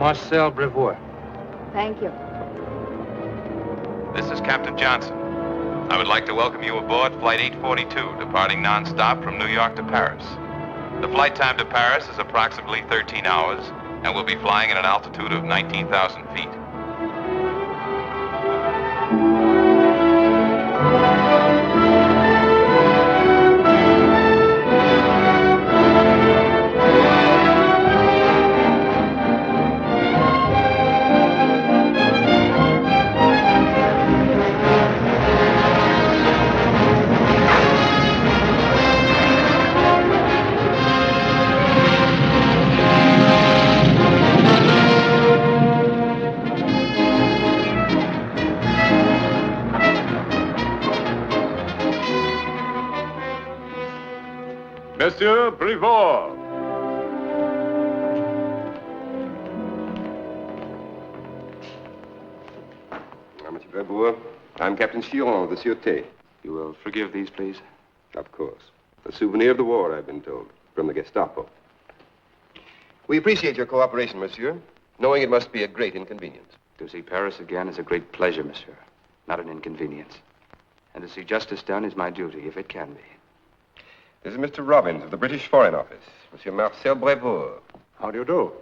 Marcel Brevoort. Thank you. This is Captain Johnson. I would like to welcome you aboard Flight 842, departing non-stop from New York to Paris. The flight time to Paris is approximately 13 hours, and we'll be flying at an altitude of 19,000 feet. Monsieur Brevoort. Monsieur Brevoort, I'm Captain Chiron of the Sûreté. You will forgive these, please? Of course. A souvenir of the war, I've been told, from the Gestapo. We appreciate your cooperation, monsieur, knowing it must be a great inconvenience. To see Paris again is a great pleasure, monsieur, not an inconvenience. And to see justice done is my duty, if it can be. This is Mr. Robbins of the British Foreign Office, Monsieur Marcel Brevoort. How do you do?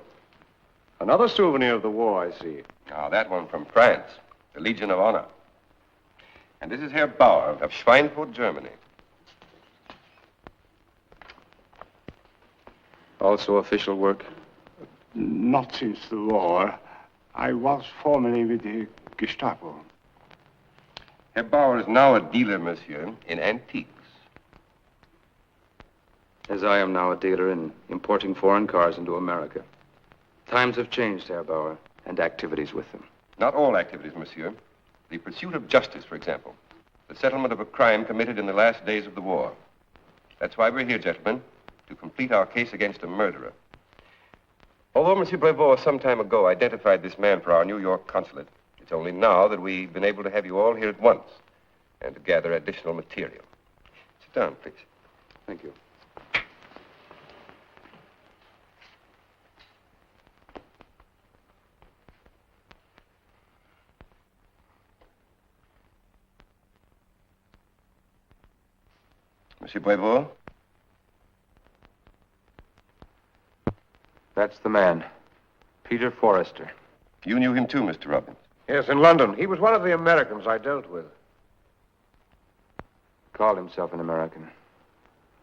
Another souvenir of the war, I see. Ah, that one from France, the Legion of Honor. And this is Herr Bauer of Schweinfurt, Germany. Also official work? Not since the war. I was formerly with the Gestapo. Herr Bauer is now a dealer, monsieur, in antiques. As I am now a dealer in importing foreign cars into America. Times have changed, Herr Bauer, and activities with them. Not all activities, monsieur. The pursuit of justice, for example. The settlement of a crime committed in the last days of the war. That's why we're here, gentlemen, to complete our case against a murderer. Although Monsieur Brevoort some time ago identified this man for our New York consulate, it's only now that we've been able to have you all here at once and to gather additional material. Sit down, please. Thank you. Monsieur Brevoort? That's the man. Peter Forrester. You knew him too, Mr. Robbins. Yes, in London. He was one of the Americans I dealt with. Called himself an American.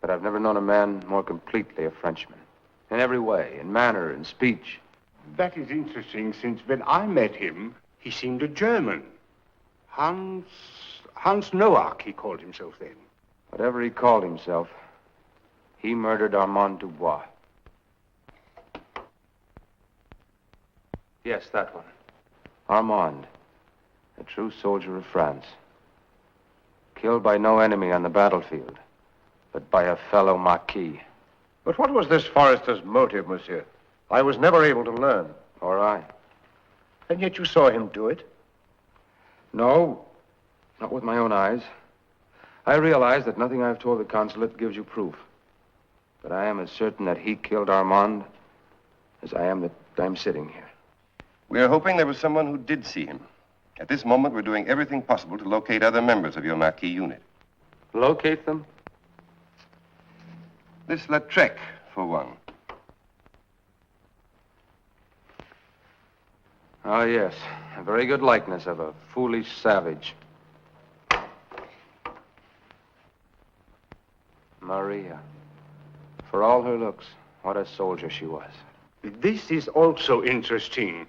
But I've never known a man more completely a Frenchman. In every way, in manner, in speech. That is interesting, since when I met him, he seemed a German. Hans Noack, he called himself then. Whatever he called himself, he murdered Armand Dubois. Yes, that one. Armand, a true soldier of France. Killed by no enemy on the battlefield, but by a fellow Marquis. But what was this Forrester's motive, monsieur? I was never able to learn. Or I. And yet you saw him do it? No, not with my own eyes. I realize that nothing I've told the consulate gives you proof. But I am as certain that he killed Armand as I am that I'm sitting here. We're hoping there was someone who did see him. At this moment, we're doing everything possible to locate other members of your Marquis unit. Locate them? This Lautrec, for one. Oh, yes. A very good likeness of a foolish savage. Maria. For all her looks, what a soldier she was. This is also interesting,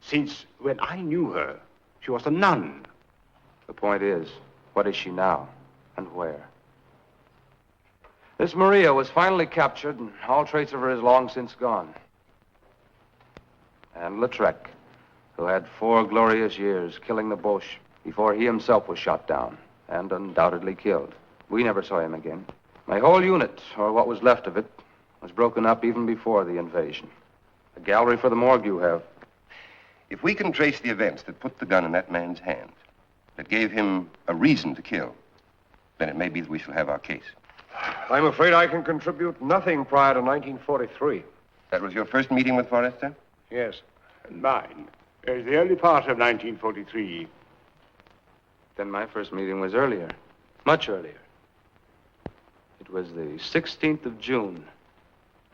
since when I knew her, she was a nun. The point is, what is she now, and where? This Maria was finally captured, and all trace of her is long since gone. And Lautrec, who had 4 glorious years killing the Boche before he himself was shot down, and undoubtedly killed. We never saw him again. My whole unit, or what was left of it, was broken up even before the invasion. A gallery for the morgue you have. If we can trace the events that put the gun in that man's hands, that gave him a reason to kill, then it may be that we shall have our case. I'm afraid I can contribute nothing prior to 1943. That was your first meeting with Forrester? Yes. And mine. It's the early part of 1943. Then my first meeting was earlier. Much earlier. It was the 16th of June,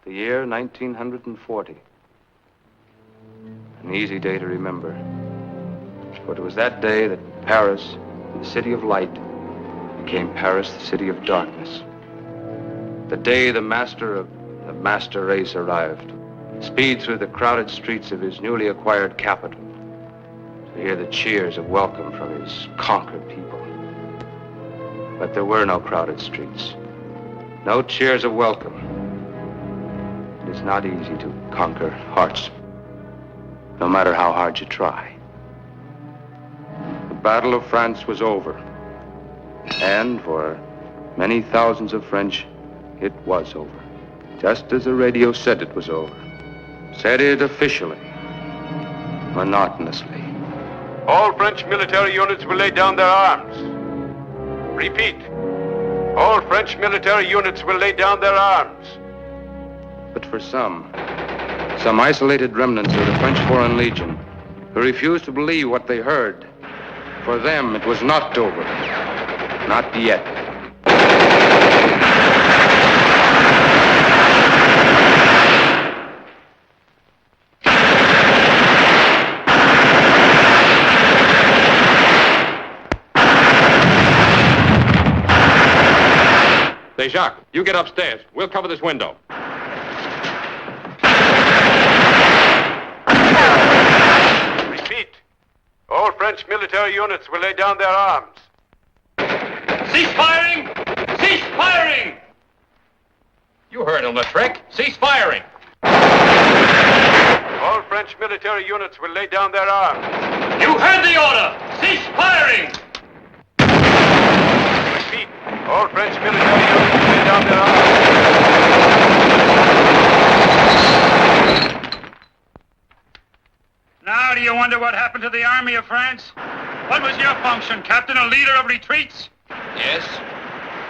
the year 1940. An easy day to remember. For it was that day that Paris, the city of light, became Paris, the city of darkness. The day the master of the master race arrived, speed through the crowded streets of his newly acquired capital to hear the cheers of welcome from his conquered people. But there were no crowded streets, no cheers of welcome. It is not easy to conquer hearts, no matter how hard you try. The Battle of France was over, and for many thousands of French, it was over. Just as the radio said it was over. Said it officially, monotonously. All French military units will lay down their arms. Repeat. All French military units will lay down their arms. But for some isolated remnants of the French Foreign Legion who refused to believe what they heard, for them it was not over. Not yet. Say, Jacques, you get upstairs. We'll cover this window. Repeat. All French military units will lay down their arms. Cease firing! Cease firing! You heard him, Lautrec. Cease firing. All French military units will lay down their arms. You heard the order! Cease firing! Repeat. All French military units will lay down their arms. Now do you wonder what happened to the army of France? What was your function, Captain? A leader of retreats? Yes,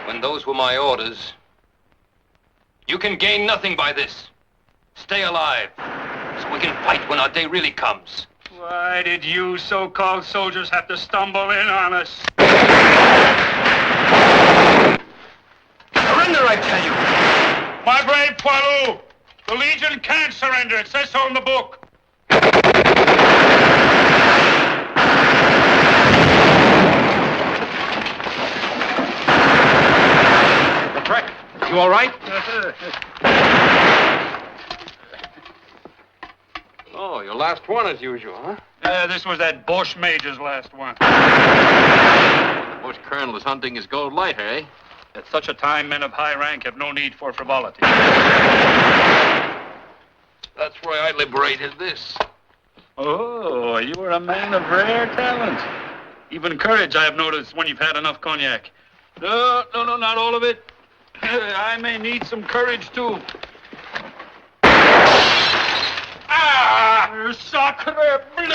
when those were my orders. You can gain nothing by this. Stay alive, so we can fight when our day really comes. Why did you so-called soldiers have to stumble in on us? Surrender, I tell you! My brave Poilu, the Legion can't surrender. It says so in the book. Lautrec, you all right? Oh, your last one as usual, huh? This was that Boche Major's last one. The Bush Colonel is hunting his gold lighter, eh? At such a time, men of high rank have no need for frivolity. That's why I liberated this. Oh, you are a man of rare talent. Even courage, I have noticed, when you've had enough cognac. No, not all of it. I may need some courage, too. Ah! Sacre bleu!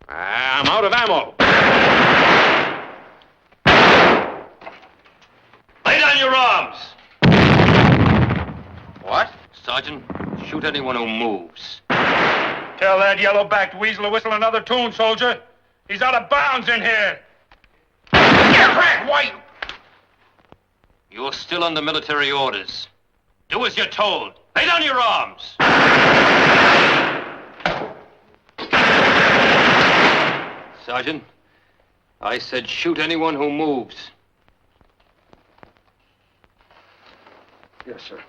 I'm out of ammo. Lay down your arms! What? Sergeant, shoot anyone who moves. Tell that yellow-backed weasel to whistle another tune, soldier. He's out of bounds in here. Crack, White! You're still under military orders. Do as you're told. Lay down your arms. Sergeant, I said shoot anyone who moves. Yes, sir.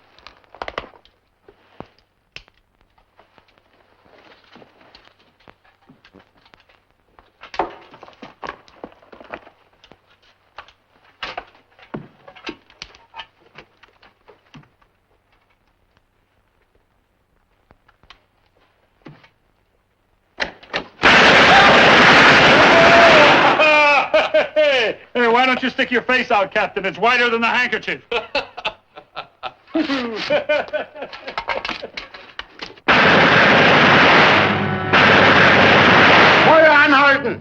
Hey, why don't you stick your face out, Captain? It's whiter than the handkerchief. Feuer anhalten!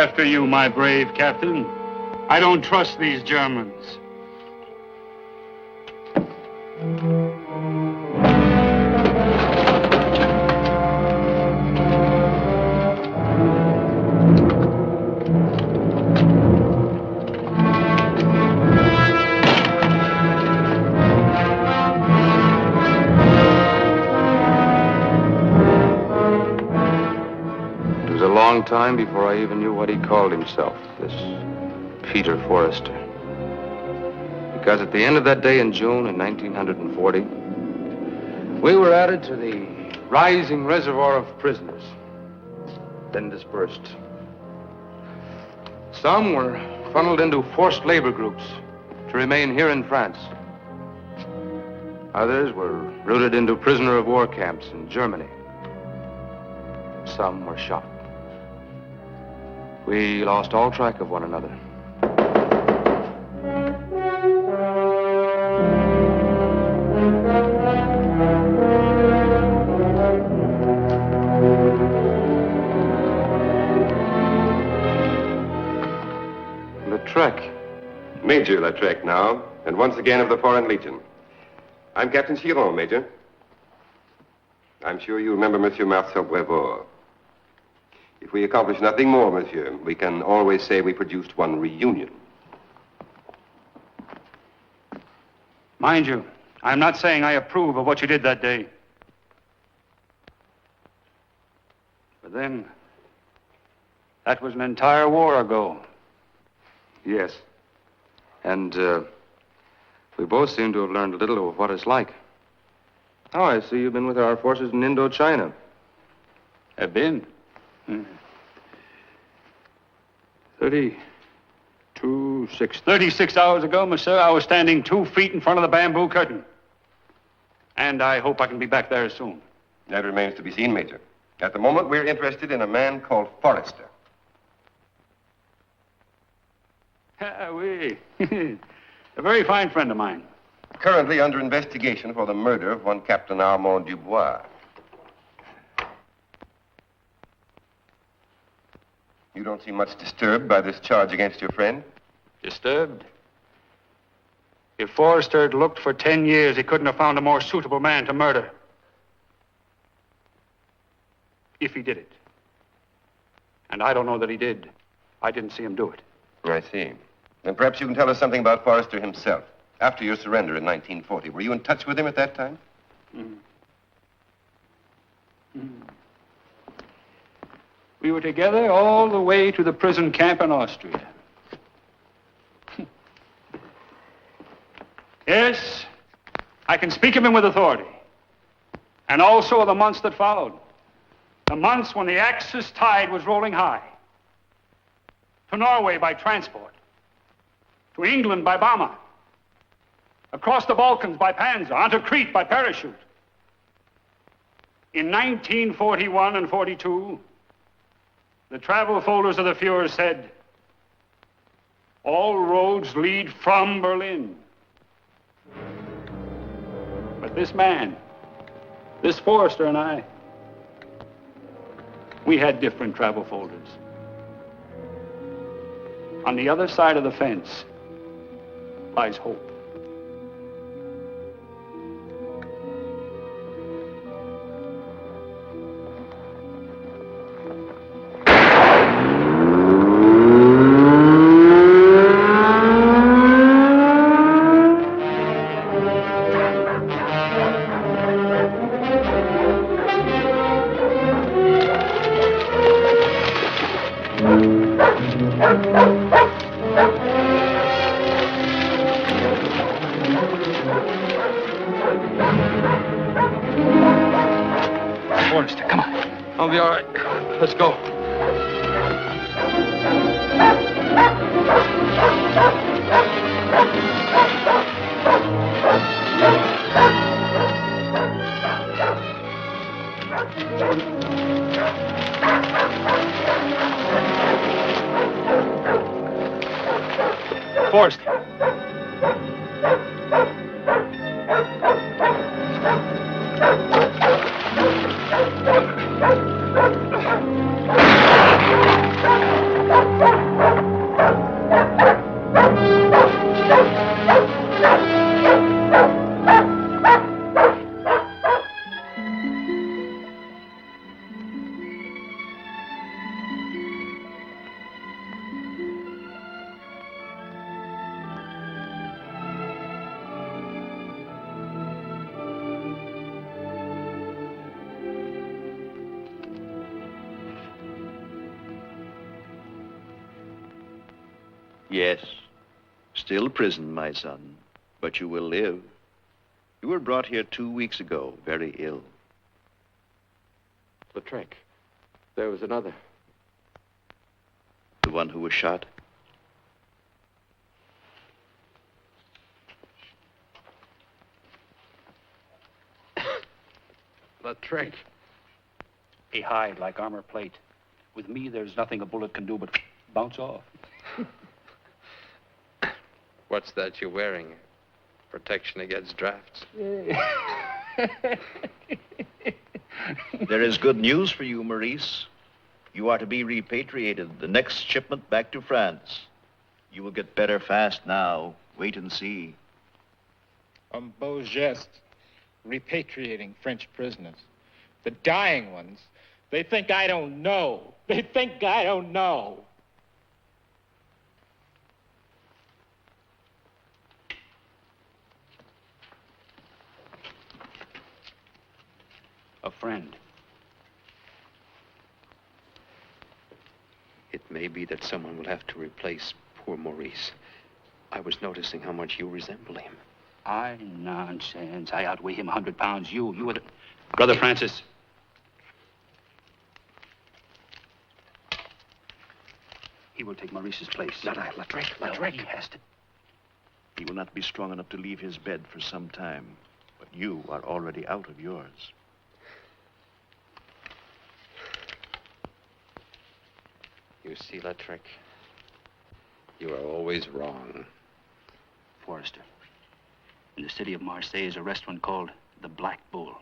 after you, my brave captain. I don't trust these Germans. A long time before I even knew what he called himself, this Peter Forrester. Because at the end of that day in June in 1940, we were added to the rising reservoir of prisoners, then dispersed. Some were funneled into forced labor groups to remain here in France. Others were routed into prisoner of war camps in Germany. Some were shot. We lost all track of one another. Lautrec. Major Lautrec now, and once again of the Foreign Legion. I'm Captain Chiron, Major. I'm sure you remember Monsieur Marcel Brevard. If we accomplish nothing more, monsieur, we can always say we produced one reunion. Mind you, I'm not saying I approve of what you did that day. But then, that was an entire war ago. Yes. And we both seem to have learned a little of what it's like. Oh, I see you've been with our forces in Indochina. Have been? 36 hours ago, monsieur, I was standing 2 feet in front of the bamboo curtain. And I hope I can be back there soon. That remains to be seen, Major. At the moment, we're interested in a man called Forrester. Oui. A very fine friend of mine. Currently under investigation for the murder of one Captain Armand Dubois. You don't seem much disturbed by this charge against your friend? Disturbed? If Forrester had looked for 10 years, he couldn't have found a more suitable man to murder. If he did it. And I don't know that he did. I didn't see him do it. I see. Then perhaps you can tell us something about Forrester himself. After your surrender in 1940, were you in touch with him at that time? We were together all the way to the prison camp in Austria. Yes, I can speak of him with authority. And also of the months that followed. The months when the Axis tide was rolling high. To Norway by transport. To England by bomber. Across the Balkans by Panzer. Onto Crete by parachute. In 1941 and 42, the travel folders of the Fuhrer said, all roads lead from Berlin. But this man, this Forrester and I, we had different travel folders. On the other side of the fence lies hope. Forrester, come on. I'll be all right. Let's go. Forrester. Yes. Still prison, my son. But you will live. You were brought here 2 weeks ago, very ill. Lautrec. There was another. The one who was shot? Lautrec. A hide like armor plate. With me, there's nothing a bullet can do but bounce off. What's that you're wearing? Protection against drafts. There is good news for you, Maurice. You are to be repatriated, the next shipment back to France. You will get better fast now. Wait and see. Un beau geste. Repatriating French prisoners. The dying ones. They think I don't know. They think I don't know. A friend. It may be that someone will have to replace poor Maurice. I was noticing how much you resemble him. Aye, nonsense. I outweigh him 100 pounds. You are the... Brother Francis. He will take Maurice's place. Not I, Lautrec. No, he has to. He will not be strong enough to leave his bed for some time. But you are already out of yours. You see, Lautrec, you are always wrong. Forrester, in the city of Marseille is a restaurant called the Black Bull.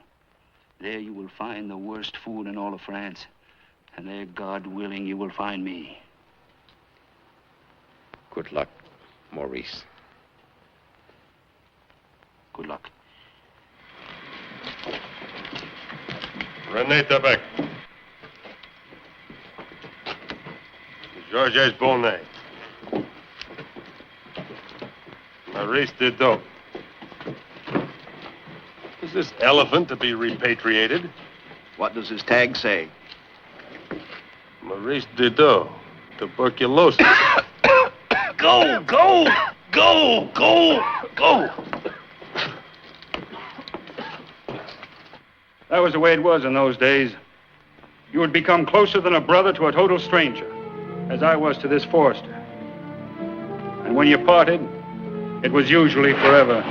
There you will find the worst food in all of France. And there, God willing, you will find me. Good luck, Maurice. Good luck. René Tabec. Georges Bonnet. Maurice Didot. Is this elephant to be repatriated? What does his tag say? Maurice Didot. Tuberculosis. Go, go, go, go, go. That was the way it was in those days. You would become closer than a brother to a total stranger, as I was to this Forrester. And when you parted, it was usually forever.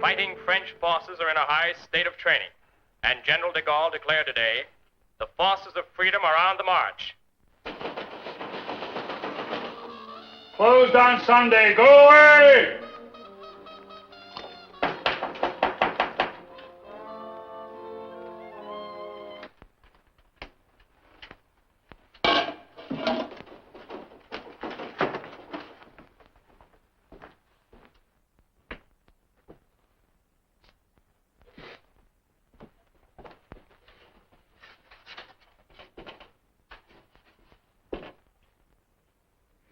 Fighting French forces are in a high state of training, and General de Gaulle declared today, the forces of freedom are on the march. Closed on Sunday. Go away!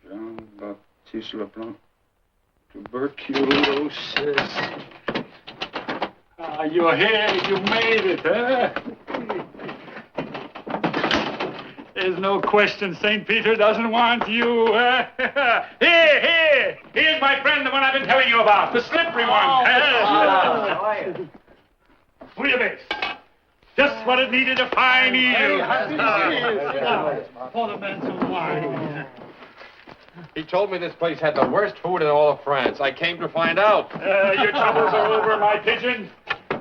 Jean-Baptiste Leblanc. Tuberculosis. Ah, you're here. You made it, huh? There's no question St. Peter doesn't want you, huh? Here! Here's my friend, the one I've been telling you about. The slippery one. Bouillabaisse. Just what it needed, a fine eel. Pour the men some wine. He told me this place had the worst food in all of France. I came to find out. Your troubles are over, my pigeon.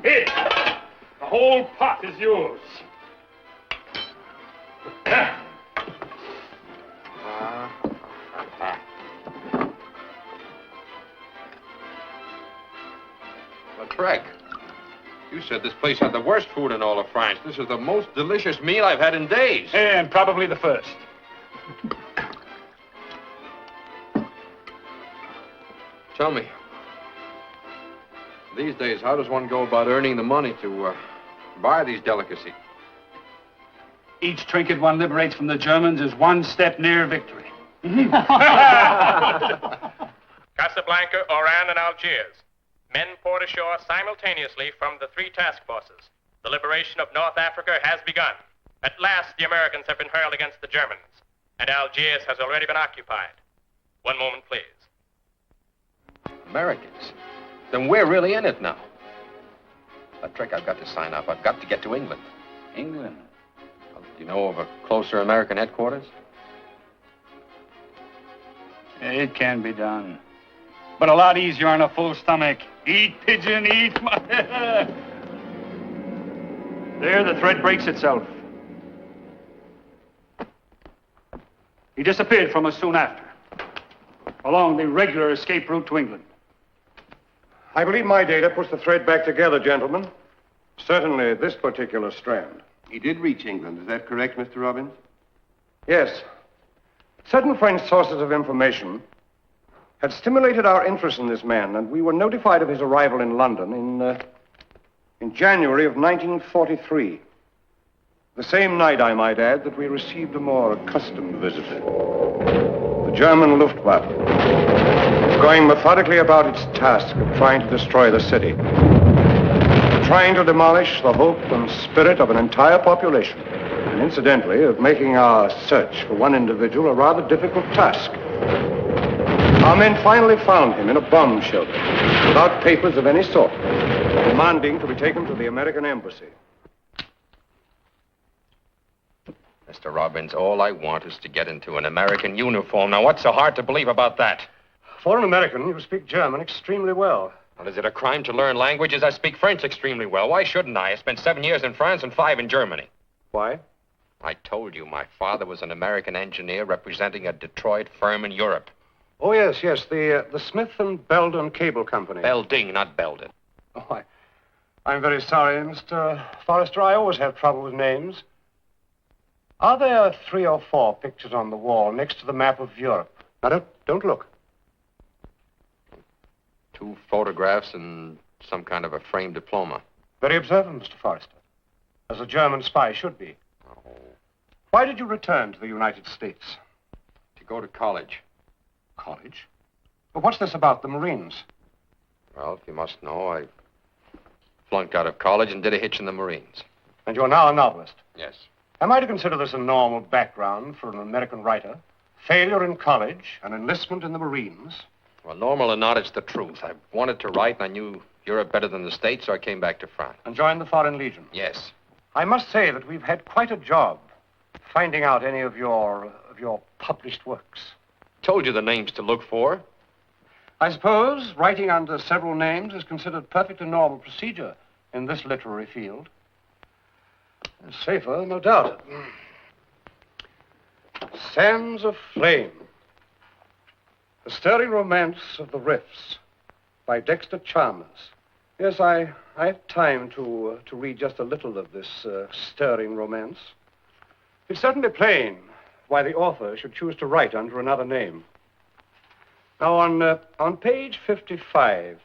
Here, the whole pot is yours. Lautrec, you said this place had the worst food in all of France. This is the most delicious meal I've had in days. And probably the first. Tell me, these days, how does one go about earning the money to Buy these delicacies. Each trinket one liberates from the Germans is one step near victory. Casablanca, Oran, and Algiers. Men poured ashore simultaneously from the three task forces. The liberation of North Africa has begun. At last, the Americans have been hurled against the Germans, and Algiers has already been occupied. One moment, please. Americans? Then we're really in it now. Trick, I've got to sign up. I've got to get to England. England? Well, do you know of a closer American headquarters? It can be done. But a lot easier on a full stomach. Eat, pigeon, eat. There, the thread breaks itself. He disappeared from us soon after, along the regular escape route to England. I believe my data puts the thread back together, gentlemen. Certainly this particular strand. He did reach England. Is that correct, Mr. Robbins? Yes. Certain French sources of information had stimulated our interest in this man, and we were notified of his arrival in London in January of 1943. The same night, I might add, that we received a more accustomed visitor. The German Luftwaffe, going methodically about its task of trying to destroy the city, trying to demolish the hope and spirit of an entire population, and incidentally, of making our search for one individual a rather difficult task. Our men finally found him in a bomb shelter, without papers of any sort, demanding to be taken to the American embassy. Mr. Robbins, all I want is to get into an American uniform. Now, what's so hard to believe about that? For an American, you speak German extremely well. Well, is it a crime to learn languages? I speak French extremely well. Why shouldn't I? I spent 7 years in France and 5 in Germany. Why? I told you, my father was an American engineer representing a Detroit firm in Europe. Oh, yes, the Smith and Belden Cable Company. Belding, not Belden. Oh, I'm very sorry, Mr. Forrester. I always have trouble with names. Are there 3 or 4 pictures on the wall next to the map of Europe? Now, don't look. 2 photographs and some kind of a framed diploma. Very observant, Mr. Forrester. As a German spy should be. Oh. Why did you return to the United States? To go to college. College? But what's this about the Marines? Well, if you must know, I flunked out of college and did a hitch in the Marines. And you're now a novelist? Yes. Am I to consider this a normal background for an American writer? Failure in college, an enlistment in the Marines? Well, normal or not, it's the truth. I wanted to write, and I knew Europe better than the States, so I came back to France. And joined the Foreign Legion? Yes. I must say that we've had quite a job finding out any of your published works. Told you the names to look for. I suppose writing under several names is considered perfectly normal procedure in this literary field. Safer, no doubt. Sands of Flame. The Stirring Romance of the Riffs by Dexter Chalmers. Yes, I have time to read just a little of this stirring romance. It's certainly plain why the author should choose to write under another name. Now, on page 55,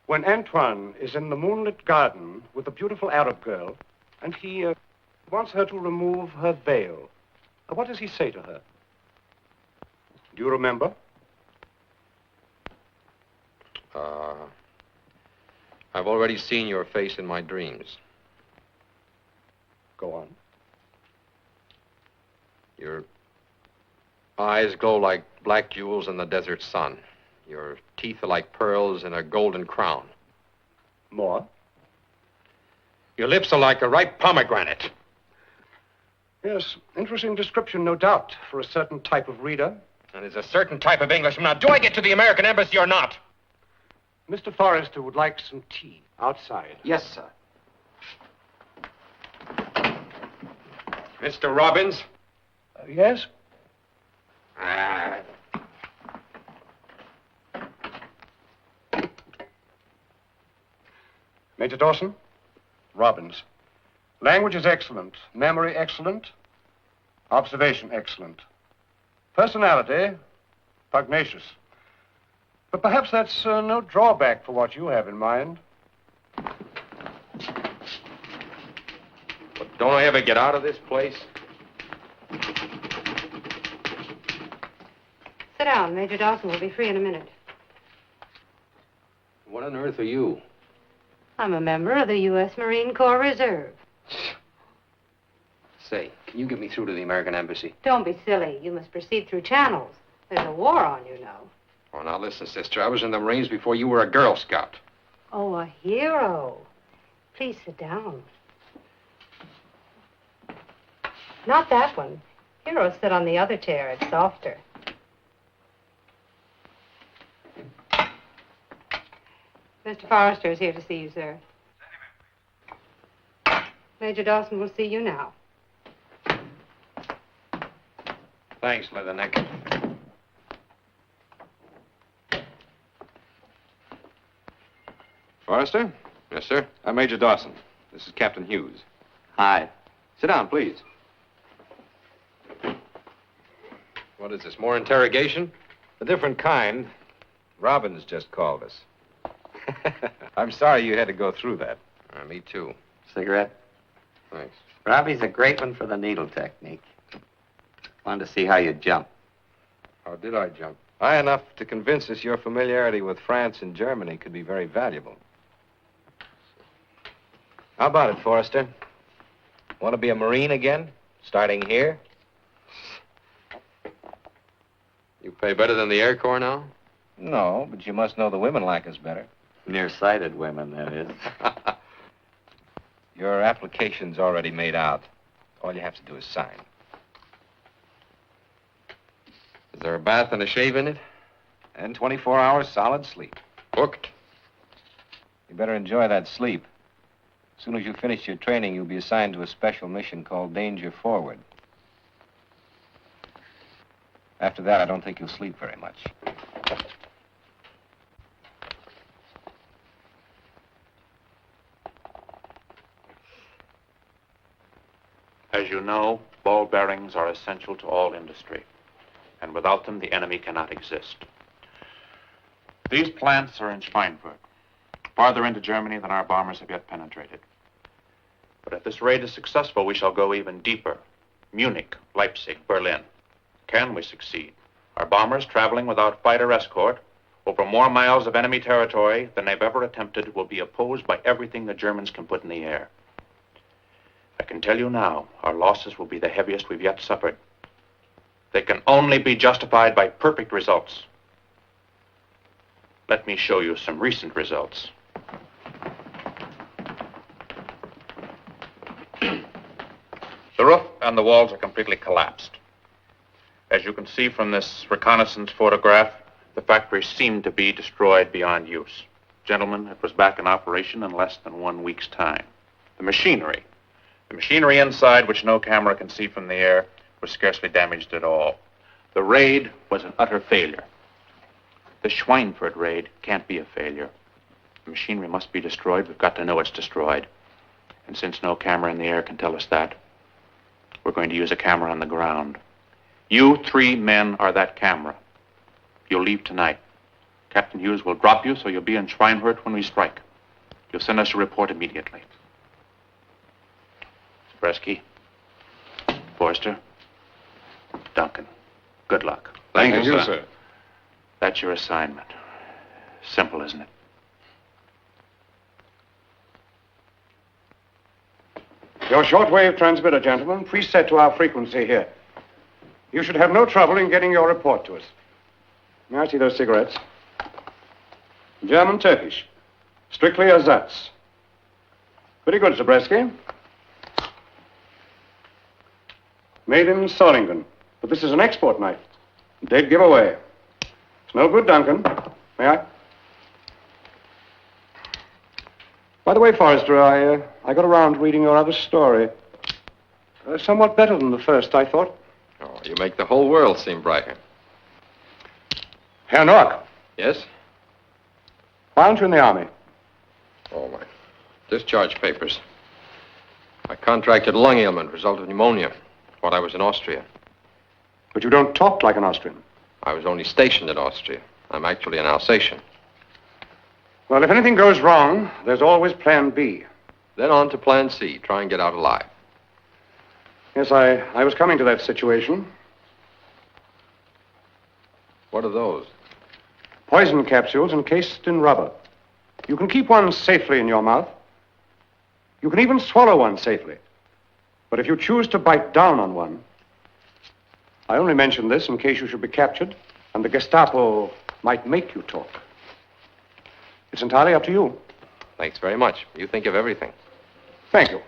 when Antoine is in the moonlit garden with a beautiful Arab girl, and he wants her to remove her veil, what does he say to her? Do you remember? I've already seen your face in my dreams. Go on. Your eyes glow like black jewels in the desert sun. Your teeth are like pearls in a golden crown. More? Your lips are like a ripe pomegranate. Yes, interesting description, no doubt, for a certain type of reader. And there's a certain type of Englishman. Now, do I get to the American embassy or not? Mr. Forrester would like some tea outside. Yes, sir. Mr. Robbins? Yes? Major Dawson? Robbins. Language is excellent. Memory excellent. Observation excellent. Personality pugnacious. But perhaps that's no drawback for what you have in mind. Don't I ever get out of this place? Sit down. Major Dawson will be free in a minute. What on earth are you? I'm a member of the U.S. Marine Corps Reserve. Say, can you get me through to the American Embassy? Don't be silly. You must proceed through channels. There's a war on, you know. Oh, now listen, sister. I was in the Marines before you were a Girl Scout. Oh, a hero. Please sit down. Not that one. Heroes sit on the other chair. It's softer. Mr. Forrester is here to see you, sir. Major Dawson will see you now. Thanks, Leatherneck. Forrester? Yes, sir? I'm Major Dawson. This is Captain Hughes. Hi. Sit down, please. What is this, more interrogation? A different kind. Robbins just called us. I'm sorry you had to go through that. Me too. Cigarette? Thanks. Robbie's a great one for the needle technique. Wanted to see how you jump. How did I jump? High enough to convince us your familiarity with France and Germany could be very valuable. How about it, Forrester? Want to be a Marine again? Starting here? You pay better than the Air Corps now? No, but you must know the women like us better. Nearsighted women, that is. Your application's already made out. All you have to do is sign. Is there a bath and a shave in it? And 24 hours solid sleep. Booked. You better enjoy that sleep. As soon as you finish your training, you'll be assigned to a special mission called Danger Forward. After that, I don't think you'll sleep very much. As you know, ball bearings are essential to all industry, and without them, the enemy cannot exist. These plants are in Schweinfurt, farther into Germany than our bombers have yet penetrated. But if this raid is successful, we shall go even deeper. Munich, Leipzig, Berlin. Can we succeed? Our bombers, traveling without fighter escort over more miles of enemy territory than they've ever attempted, will be opposed by everything the Germans can put in the air. I can tell you now, our losses will be the heaviest we've yet suffered. They can only be justified by perfect results. Let me show you some recent results. The roof and the walls are completely collapsed. As you can see from this reconnaissance photograph, the factory seemed to be destroyed beyond use. Gentlemen, it was back in operation in less than 1 week's time. The machinery inside, which no camera can see from the air, was scarcely damaged at all. The raid was an utter failure. The Schweinfurt raid can't be a failure. The machinery must be destroyed. We've got to know it's destroyed. And since no camera in the air can tell us that, we're going to use a camera on the ground. You 3 men are that camera. You'll leave tonight. Captain Hughes will drop you, so you'll be in Schweinfurt when we strike. You'll send us a report immediately. Zabreski, Forrester, Duncan, good luck. Thank you, sir. That's your assignment. Simple, isn't it? Your shortwave transmitter, gentlemen, preset to our frequency here. You should have no trouble in getting your report to us. May I see those cigarettes? German, Turkish. Strictly ersatz. Very good, Zabreski. Made in Solingen. But this is an export knife. Dead giveaway. It's no good, Duncan. May I? By the way, Forrester, I got around to reading your other story. Somewhat better than the first, I thought. Oh, you make the whole world seem brighter. Herr Noack. Yes? Why aren't you in the army? Oh, my discharge papers. I contracted lung ailment, result of pneumonia, while I was in Austria. But you don't talk like an Austrian. I was only stationed in Austria. I'm actually an Alsatian. Well, if anything goes wrong, there's always Plan B. Then on to Plan C. Try and get out alive. Yes, I was coming to that situation. What are those? Poison capsules encased in rubber. You can keep one safely in your mouth. You can even swallow one safely. But if you choose to bite down on one, I only mention this in case you should be captured and the Gestapo might make you talk. It's entirely up to you. Thanks very much. You think of everything. Thank you.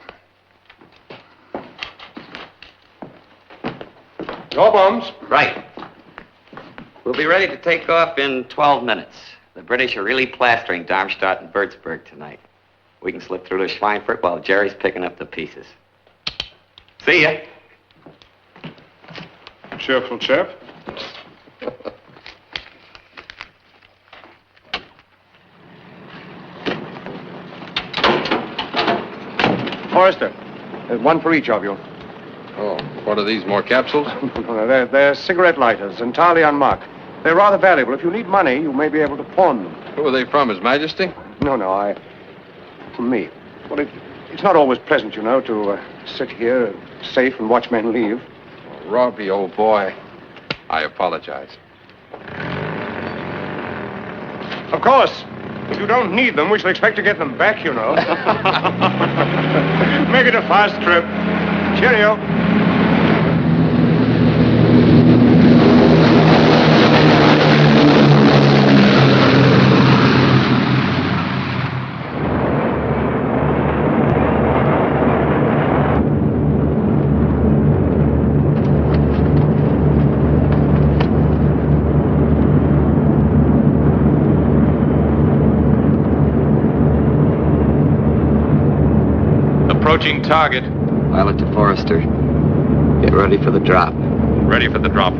Your bombs. Right. We'll be ready to take off in 12 minutes. The British are really plastering Darmstadt and Würzburg tonight. We can slip through to Schweinfurt while Jerry's picking up the pieces. See ya. Cheerful chap. Forrester, there's one for each of you. Oh, what are these, more capsules? They're cigarette lighters, entirely unmarked. They're rather valuable. If you need money, you may be able to pawn them. Who are they from, His Majesty? No, from me. Well, it's not always pleasant, you know, to sit here safe and watch men leave. Oh, Robbie, old boy, I apologize. Of course. If you don't need them, we shall expect to get them back, you know. Make it a fast trip. Cheerio. Approaching target. Pilot to Forrester. Get ready for the drop. Ready for the drop.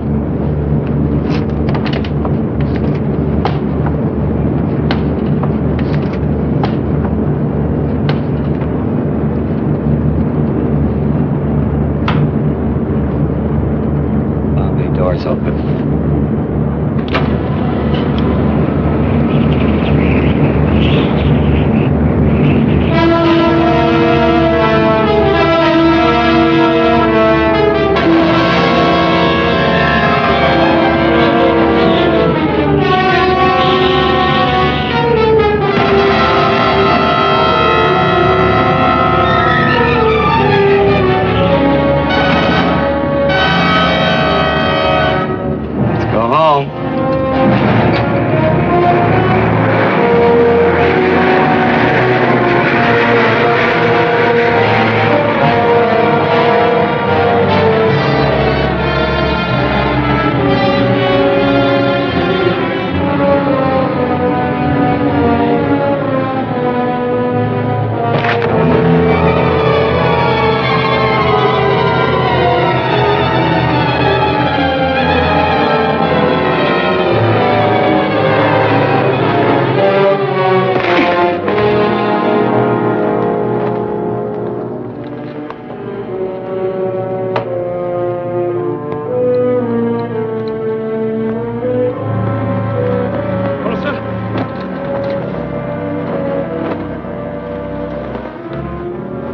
Lobby doors open.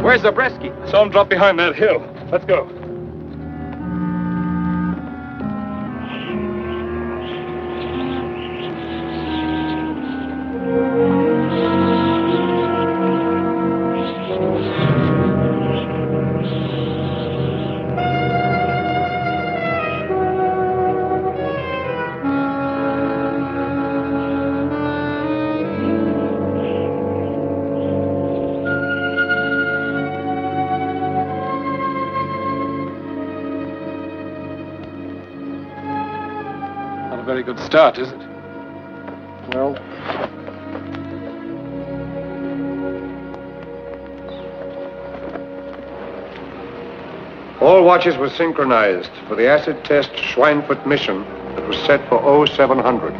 Where's Zabreski? Saw him drop behind that hill. Let's go. Very good start, is it? Well, all watches were synchronized for the acid test Schweinfurt mission that was set for 0700.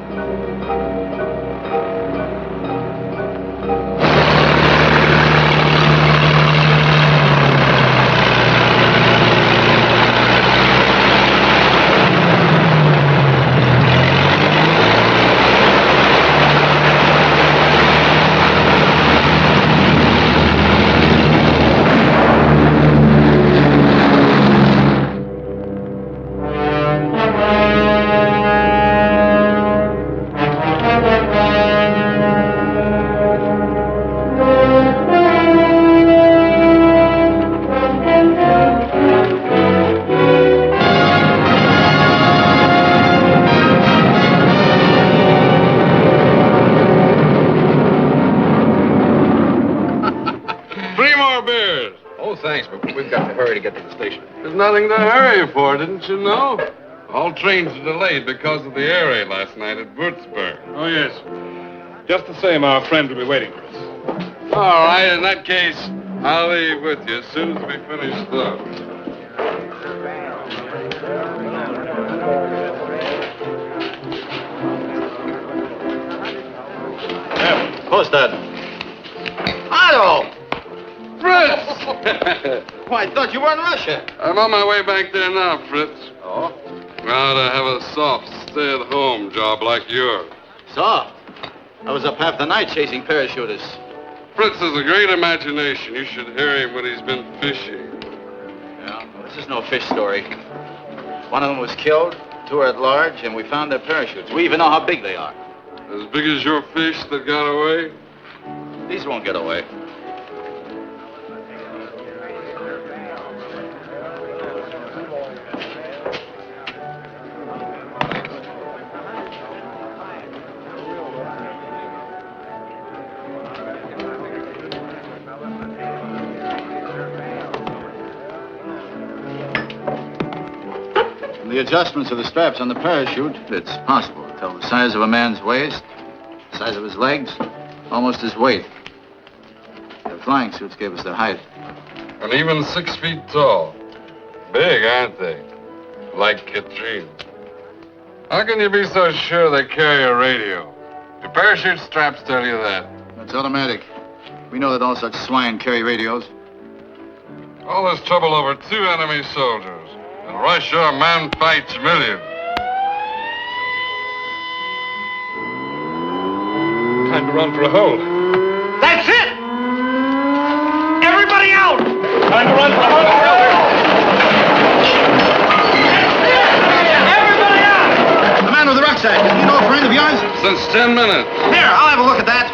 We've got to hurry to get to the station. There's nothing to hurry for, didn't you know? All trains are delayed because of the air raid last night at Würzburg. Oh, yes. Just the same, our friend will be waiting for us. All right, in that case, I'll leave with you as soon as we finish up. Who's that? Otto! Fritz! Why, I thought you were in Russia. I'm on my way back there now, Fritz. Oh? Now to have a soft, stay-at-home job like yours. So? I was up half the night chasing parachutists. Fritz has a great imagination. You should hear him when he's been fishing. Yeah, well, this is no fish story. One of them was killed, two are at large, and we found their parachutes. We even know how big they are. As big as your fish that got away? These won't get away. The adjustments of the straps on the parachute, it's possible to tell the size of a man's waist, the size of his legs, almost his weight. The flying suits gave us their height. And even 6 feet tall. Big, aren't they? Like Katrine. How can you be so sure they carry a radio? Do parachute straps tell you that? That's automatic. We know that all such swine carry radios. All this trouble over 2 enemy soldiers. In Russia, a man fights millions. Time to run for a hole. That's it! Everybody out! Time to run for a hole. Everybody out! The man with the rucksack, is he no friend of yours? Since 10 minutes. Here, I'll have a look at that.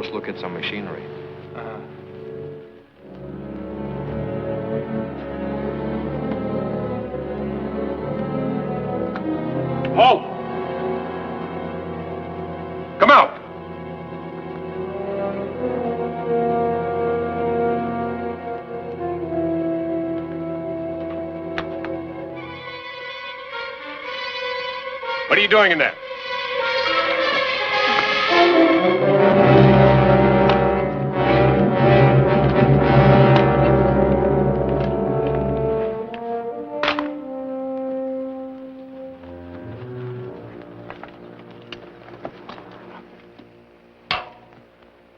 close look at some machinery. Halt! Come out! What are you doing in there?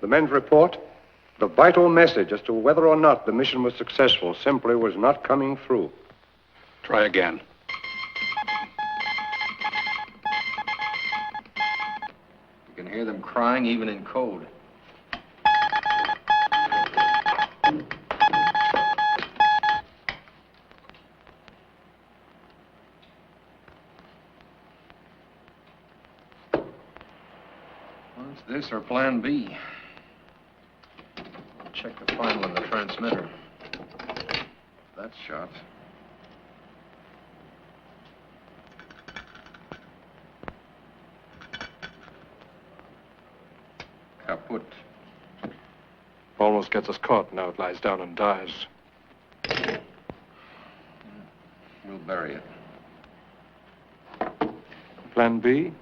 The men's report, the vital message as to whether or not the mission was successful simply was not coming through. Try again. You can hear them crying even in code. Well, it's this or Plan B. Check the final in the transmitter. That's shot. Kaput. Almost gets us caught. Now it lies down and dies. We'll bury it. Plan B?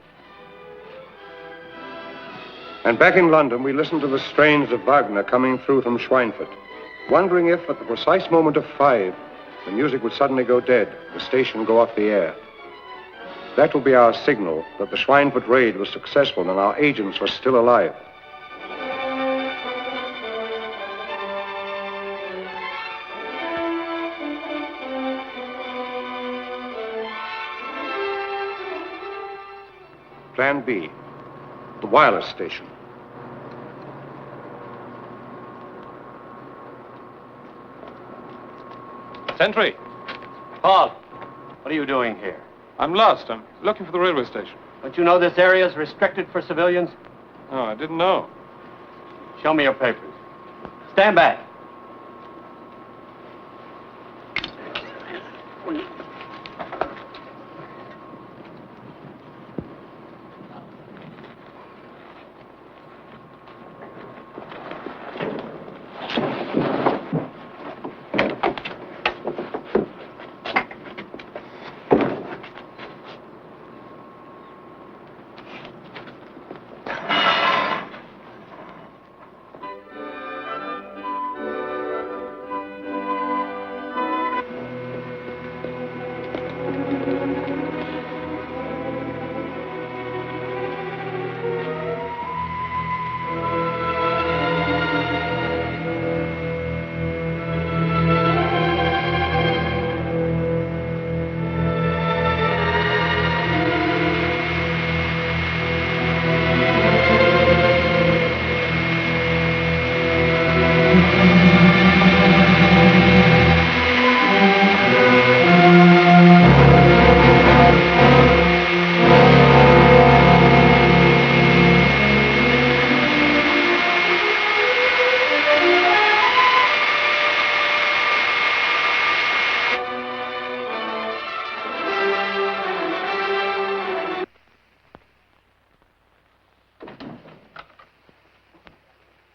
And back in London, we listened to the strains of Wagner coming through from Schweinfurt, wondering if, at the precise moment of 5, the music would suddenly go dead, the station go off the air. That would be our signal that the Schweinfurt raid was successful and our agents were still alive. Plan B, the wireless station. Sentry! Paul, what are you doing here? I'm lost. I'm looking for the railway station. Don't you know this area is restricted for civilians? Oh, I didn't know. Show me your papers. Stand back.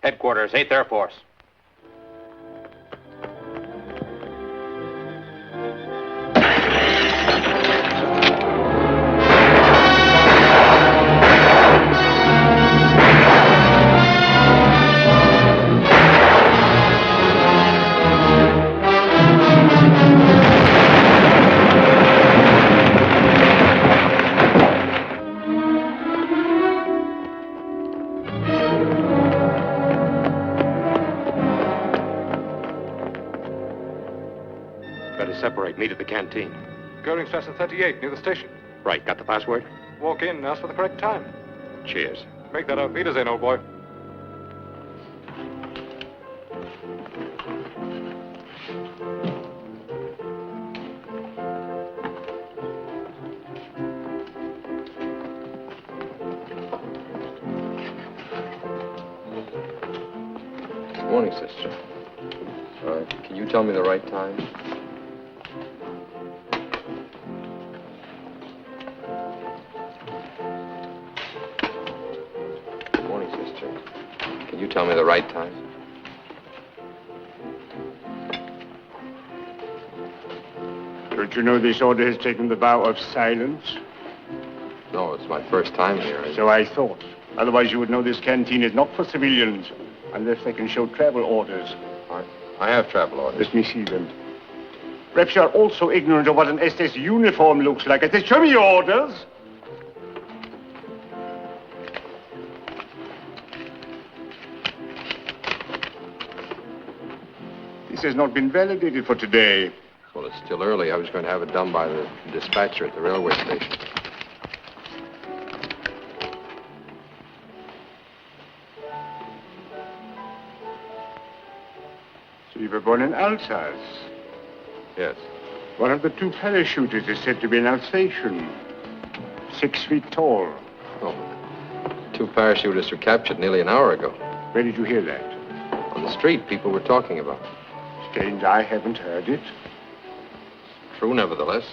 Headquarters, 8th Air Force. Separate. Meet at the canteen. Goeringstrasse 38, near the station. Right. Got the password? Walk in and ask for the correct time. Cheers. Make that auf Wiedersehen, old boy. Morning, sister. Can you tell me the right time? Morning, sister. Can you tell me the right time? Don't you know this order has taken the vow of silence? No, it's my first time here. So I thought. Otherwise, you would know this canteen is not for civilians, unless they can show travel orders. I have travel orders. Let me see them. Perhaps you're also ignorant of what an SS uniform looks like. I say, show me your orders. This has not been validated for today. Well, it's still early. I was going to have it done by the dispatcher at the railway station. So you were born in Alsace? Yes. One of the two parachuters is said to be in Alsatian. 6 feet tall. Oh. 2 parachutists were captured nearly an hour ago. Where did you hear that? On the street, people were talking about it. Strange, I haven't heard it. True, nevertheless.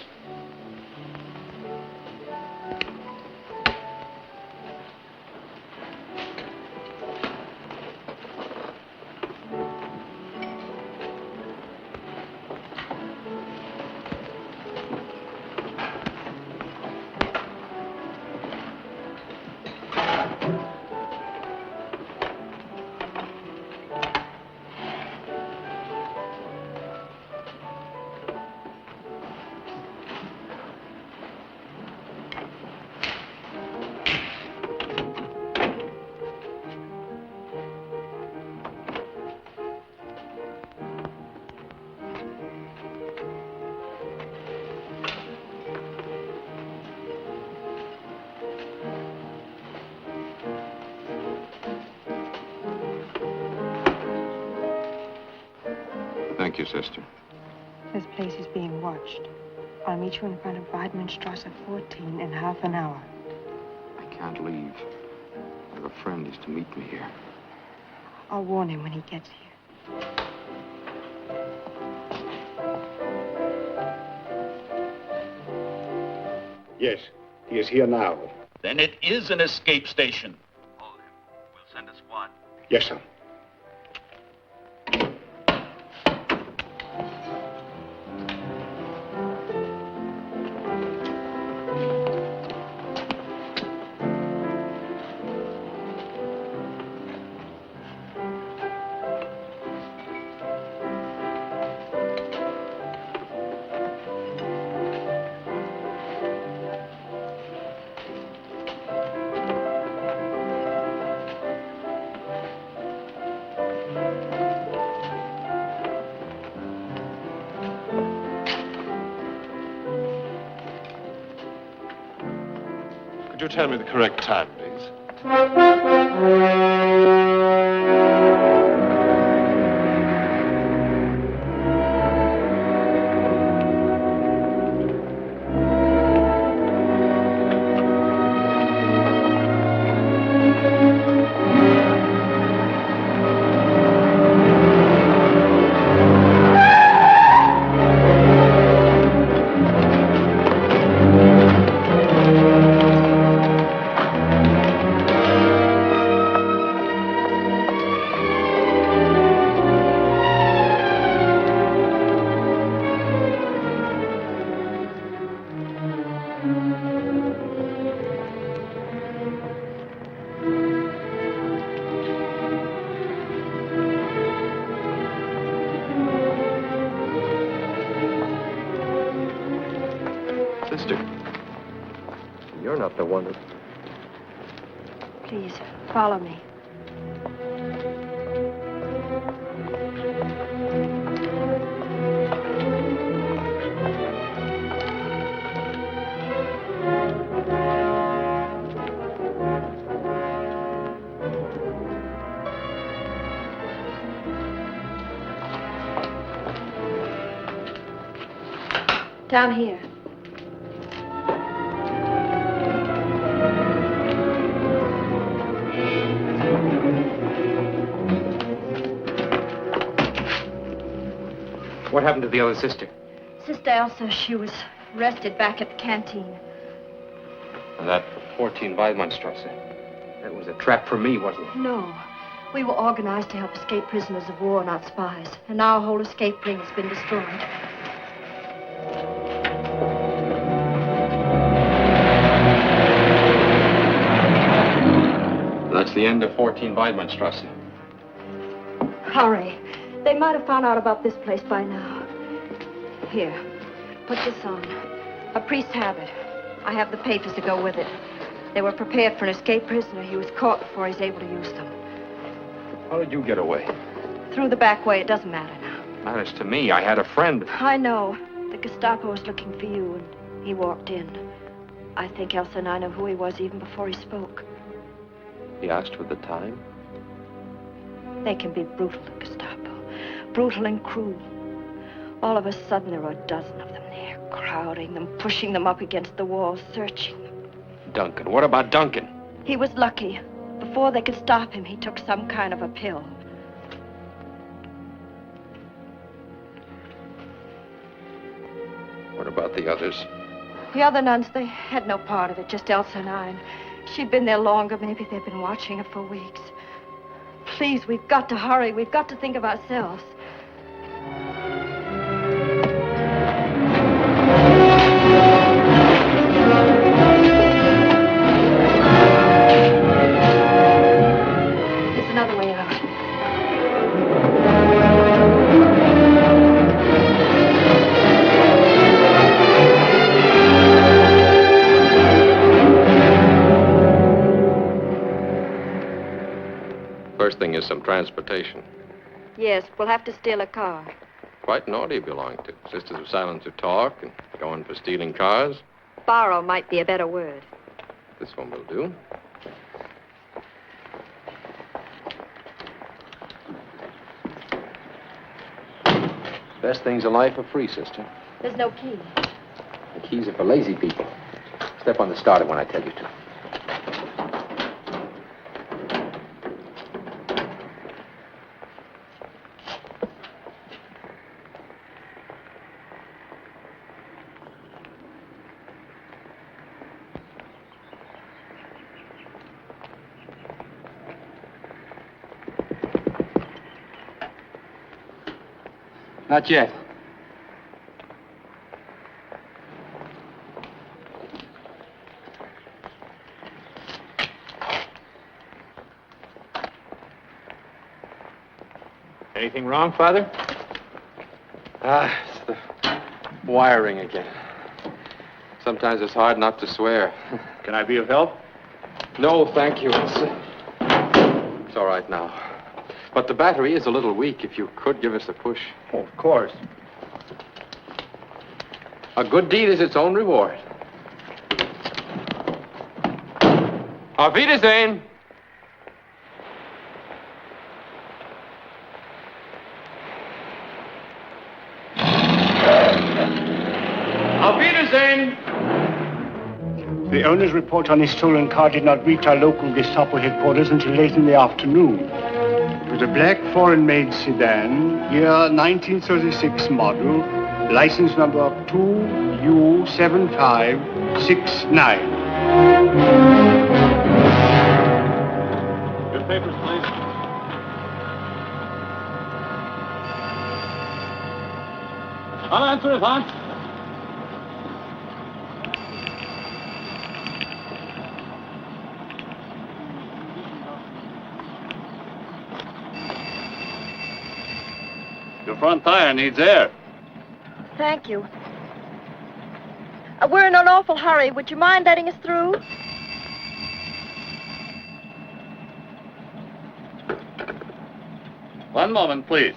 Thank you, sister. This place is being watched. I'll meet you in front of Weidmannstrasse 14 in half an hour. I can't leave. I have a friend who's to meet me here. I'll warn him when he gets here. Yes, he is here now. Then it is an escape station. Hold him. We'll send a squad. Yes, sir. Could you tell me the correct time, please? Sister, you're not the one who... Please, follow me. Down here. What happened to the other sister? Sister Elsa, she was arrested back at the canteen. That 14 Weidmannstrasse. That was a trap for me, wasn't it? No. We were organized to help escape prisoners of war, not spies. And our whole escape ring has been destroyed. That's the end of 14 Weidmannstrasse. Hurry. They might have found out about this place by now. Here, put this on. A priest's habit. I have the papers to go with it. They were prepared for an escaped prisoner. He was caught before he's able to use them. How did you get away? Through the back way, it doesn't matter now. Matters to me. I had a friend. I know. The Gestapo was looking for you, and he walked in. I think Elsa and I know who he was even before he spoke. He asked for the time? They can be brutal, the Gestapo. Brutal and cruel. All of a sudden, there were a dozen of them there, crowding them, pushing them up against the walls, searching them. Duncan. What about Duncan? He was lucky. Before they could stop him, he took some kind of a pill. What about the others? The other nuns, they had no part of it, just Elsa and I. And she'd been there longer. Maybe they've been watching her for weeks. Please, we've got to hurry. We've got to think of ourselves. There's another way out. First thing is some transportation. Yes, we'll have to steal a car. Quite an order you belong to. Sisters of Silence who talk and go in for stealing cars. Borrow might be a better word. This one will do. Best things in life are free, sister. There's no key. The keys are for lazy people. Step on the starter when I tell you to. Not yet. Anything wrong, Father? It's the wiring again. Sometimes it's hard not to swear. Can I be of help? No, thank you. It's all right now. But the battery is a little weak. If you could give us a push. Oh, of course. A good deed is its own reward. Auf Wiedersehen. Auf Wiedersehen. The owner's report on his stolen car did not reach our local Gestapo headquarters until late in the afternoon. It was a black foreign-made sedan, year 1936 model, license number 2U7569. Your papers, please. I'll answer it, Hans. Your front tire needs air. Thank you. We're in an awful hurry. Would you mind letting us through? One moment, please.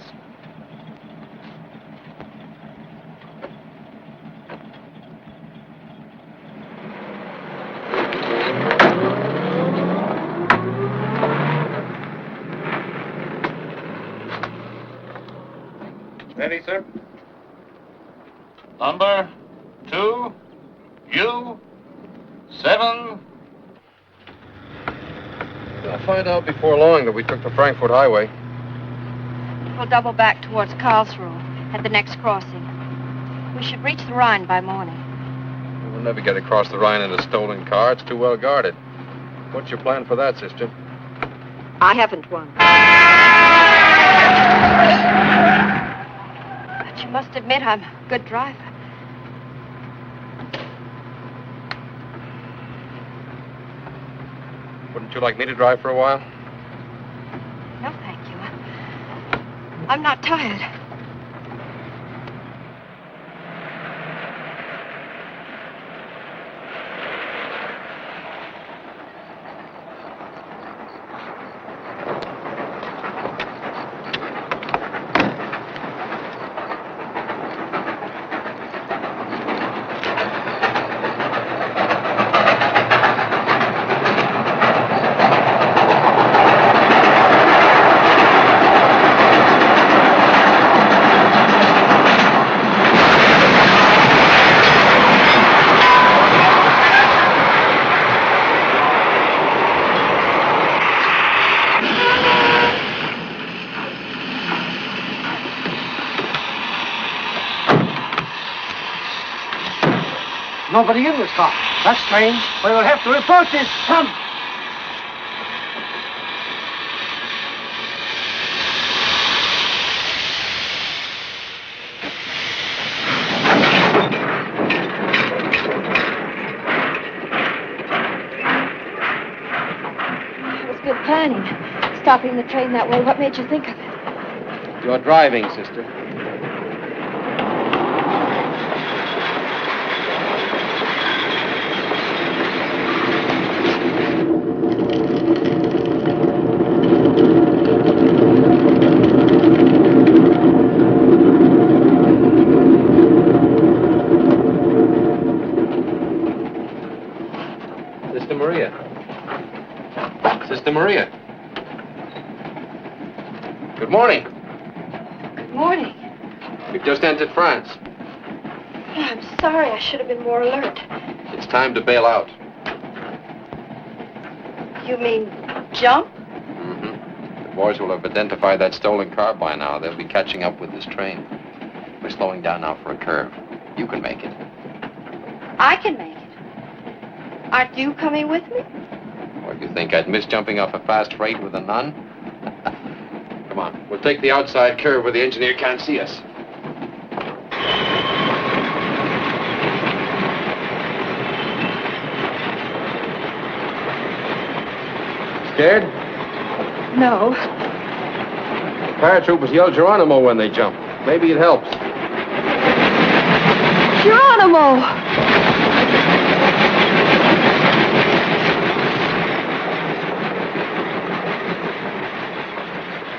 Ready, sir? Number 2U7. I'll find out before long that we took the Frankfurt Highway. We'll double back towards Karlsruhe. at the next crossing. We should reach the Rhine by morning. We'll never get across the Rhine in a stolen car. It's too well guarded. What's your plan for that, sister? I haven't one. But you must admit I'm a good driver. Wouldn't you like me to drive for a while? No, thank you. I'm not tired. Nobody in this car. That's strange. We will have to report this. Come. It was good planning. Stopping the train that way. What made you think of it? You're driving, sister. Sister Maria. Good morning. Good morning. We've just entered France. Oh, I'm sorry. I should have been more alert. It's time to bail out. You mean jump? Mm-hmm. The boys will have identified that stolen car by now. They'll be catching up with this train. We're slowing down now for a curve. You can make it. I can make it. Aren't you coming with me? What, you think I'd miss jumping off a fast freight with a nun? Come on, we'll take the outside curve where the engineer can't see us. Scared? No. Paratroopers yell Geronimo when they jump. Maybe it helps. Geronimo!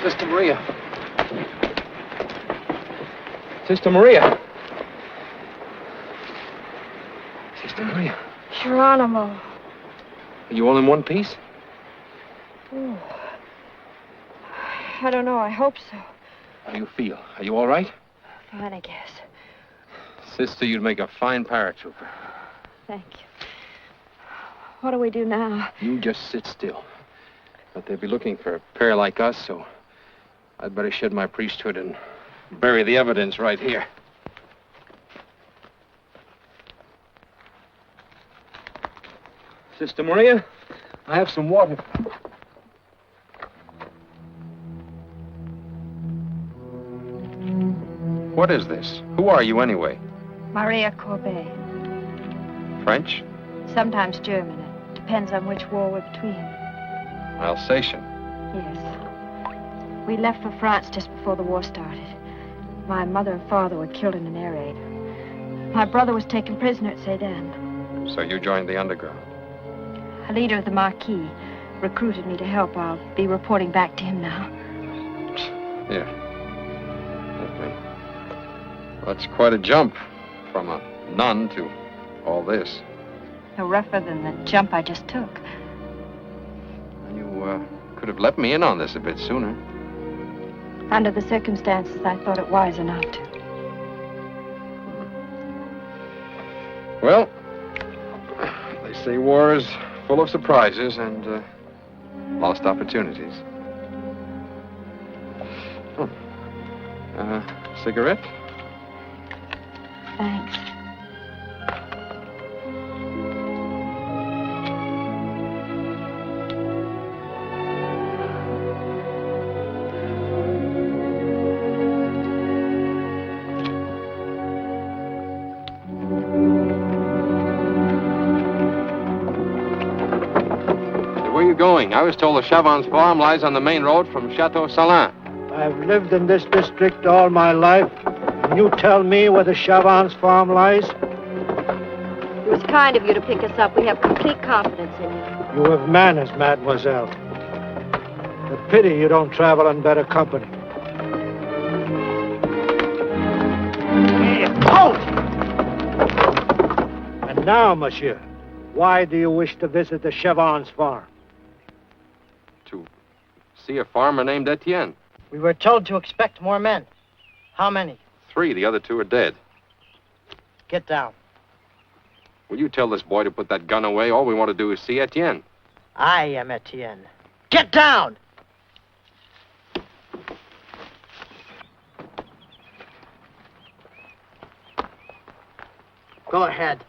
Sister Maria. Sister Maria. Sister Maria. Geronimo. Are you all in one piece? Oh. I don't know. I hope so. How do you feel? Are you all right? Fine, I guess. Sister, you'd make a fine paratrooper. Thank you. What do we do now? You just sit still. But they'll be looking for a pair like us, so I'd better shed my priesthood and bury the evidence right here. Sister Maria, I have some water. What is this? Who are you anyway? Maria Courbet. French? Sometimes German. It depends on which war we're between. Alsatian? Yes. We left for France just before the war started. My mother and father were killed in an air raid. My brother was taken prisoner at Sedan. So you joined the underground? A leader of the Marquis recruited me to help. I'll be reporting back to him now. Here. Okay. That's quite a jump from a nun to all this. No rougher than the jump I just took. You could have let me in on this a bit sooner. Under the circumstances, I thought it wise not to. Well, they say war is full of surprises and lost opportunities. Oh. Cigarette? Thanks. Where are you going? I was told the Chavon's farm lies on the main road from Chateau Salin. I've lived in this district all my life. Can you tell me where the Chavon's farm lies? It was kind of you to pick us up. We have complete confidence in you. You have manners, mademoiselle. A pity you don't travel in better company. Halt! And now, monsieur, why do you wish to visit the Chavon's farm? To see a farmer named Etienne. We were told to expect more men. How many? 3. The other 2 are dead. Get down. Will you tell this boy to put that gun away? All we want to do is see Etienne. I am Etienne. Get down! Go ahead.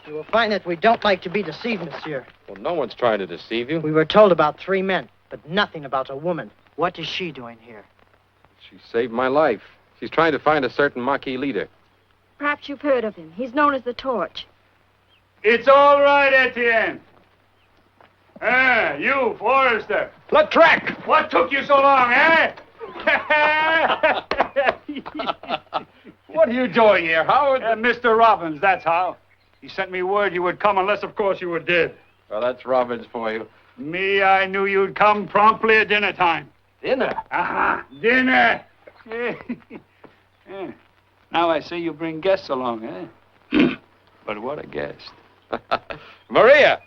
You will find that we don't like to be deceived, monsieur. Well, no one's trying to deceive you. We were told about 3 men, but nothing about a woman. What is she doing here? She saved my life. She's trying to find a certain Maquis leader. Perhaps you've heard of him. He's known as the Torch. It's all right, Etienne. You, Forrester. Lautrec! What took you so long, eh? What are you doing here, Howard? Mr. Robbins, that's how. He sent me word you would come unless, of course, you were dead. Well, that's Robbins for you. Me, I knew you'd come promptly at dinner time. Dinner? Dinner. Yeah. Now I see you bring guests along, eh? But what a guest. Maria!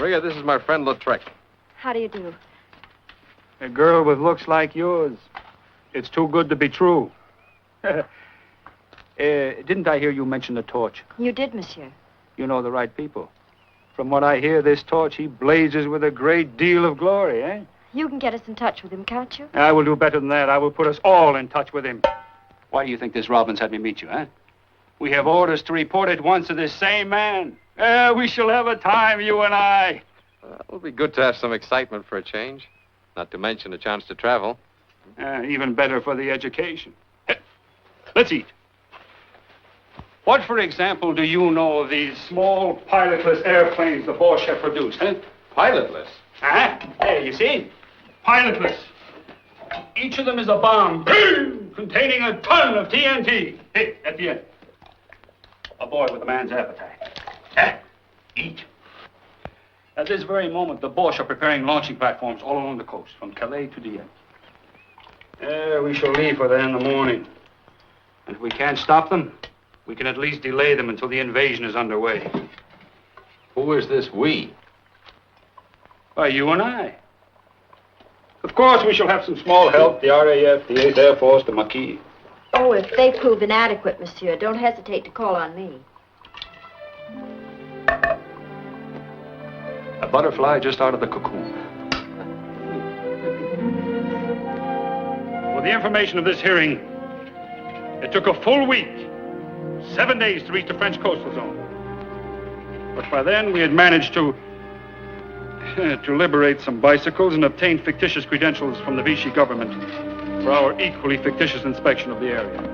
Maria, this is my friend Lautrec. How do you do? A girl with looks like yours. It's too good to be true. Didn't I hear you mention the Torch? You did, monsieur. You know the right people. From what I hear, this Torch, he blazes with a great deal of glory, eh? You can get us in touch with him, can't you? I will do better than that. I will put us all in touch with him. Why do you think this Robbins had me meet you, eh? We have orders to report at once to this same man. We shall have a time, you and I. It'll be good to have some excitement for a change. Not to mention a chance to travel. Even better for the education. Let's eat. What, for example, do you know of these small pilotless airplanes the Boche have produced, eh? Pilotless? Hey, you see? Pilotless. Each of them is a bomb containing a ton of TNT. Hey, at the end. A boy with a man's appetite. Eat. At this very moment, the Boche are preparing launching platforms all along the coast, from Calais to Dieppe. We shall leave for there in the morning. And if we can't stop them, we can at least delay them until the invasion is underway. Who is this we? Why, you and I. Of course, we shall have some small help, the RAF, the 8th Air Force, the Maquis. Oh, if they prove inadequate, monsieur, don't hesitate to call on me. A butterfly just out of the cocoon. For the information of this hearing, it took a full week, 7 days to reach the French coastal zone. But by then, we had managed to liberate some bicycles and obtain fictitious credentials from the Vichy government for our equally fictitious inspection of the area.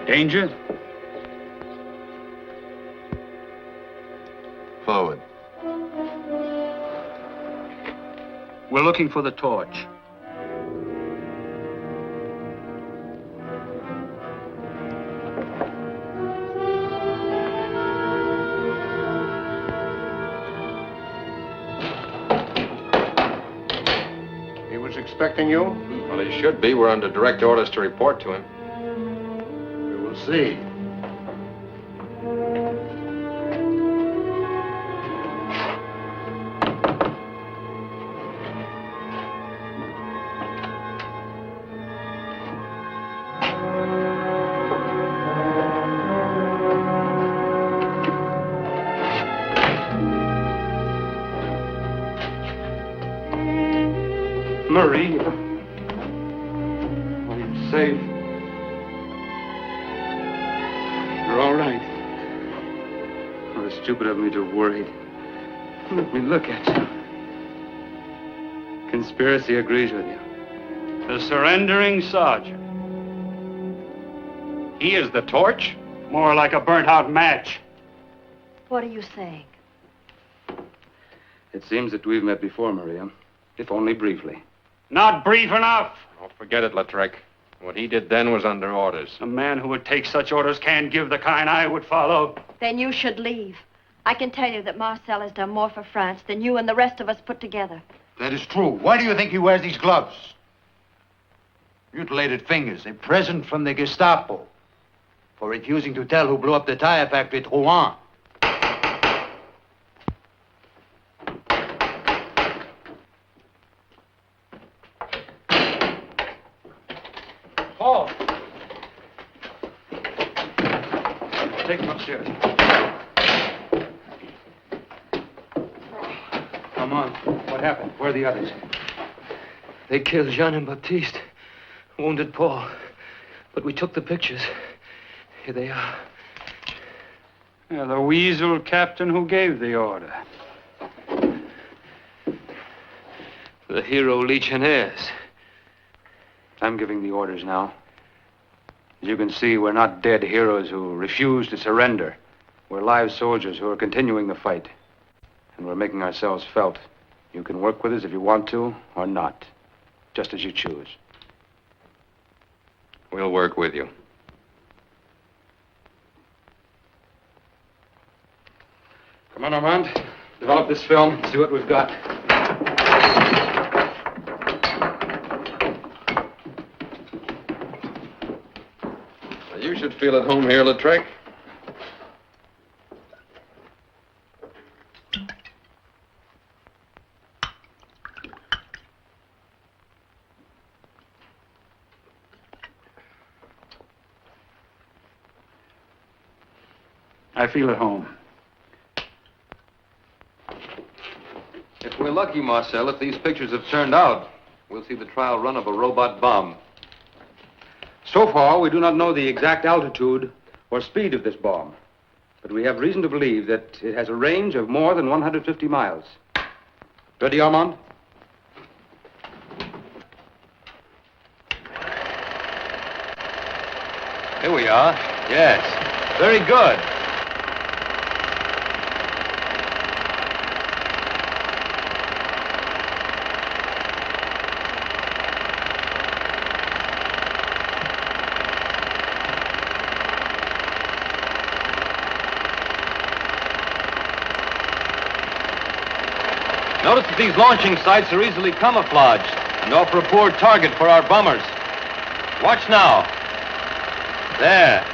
Danger? Forward. We're looking for the Torch. He was expecting you? Well, he should be. We're under direct orders to report to him. see. Marie. Are you safe? You're all right. Oh, it's stupid of me to worry. Let me look at you. Conspiracy agrees with you. The surrendering sergeant. He is the torch? More like a burnt-out match. What are you saying? It seems that we've met before, Maria, if only briefly. Not brief enough. Don't forget it, Lautrec. What he did then was under orders. A man who would take such orders can't give the kind I would follow. Then you should leave. I can tell you that Marcel has done more for France than you and the rest of us put together. That is true. Why do you think he wears these gloves? Mutilated fingers, a present from the Gestapo for refusing to tell who blew up the tire factory at Rouen. Paul! Take him upstairs. Come on. What happened? Where are the others? They killed Jean and Baptiste, wounded Paul. But we took the pictures. Here they are. Yeah, the weasel captain who gave the order. The hero legionnaires. I'm giving the orders now. As you can see, we're not dead heroes who refuse to surrender. We're live soldiers who are continuing the fight. And we're making ourselves felt. You can work with us if you want to, or not. Just as you choose. We'll work with you. Come on, Armand. Develop this film. See what we've got. You should feel at home here, Lautrec. I feel at home. If we're lucky, Marcel, if these pictures have turned out, we'll see the trial run of a robot bomb. So far, we do not know the exact altitude or speed of this bomb, but we have reason to believe that it has a range of more than 150 miles. Ready, Armand? Here we are. Yes. Very good. Notice that these launching sites are easily camouflaged and offer a poor target for our bombers. Watch now. There.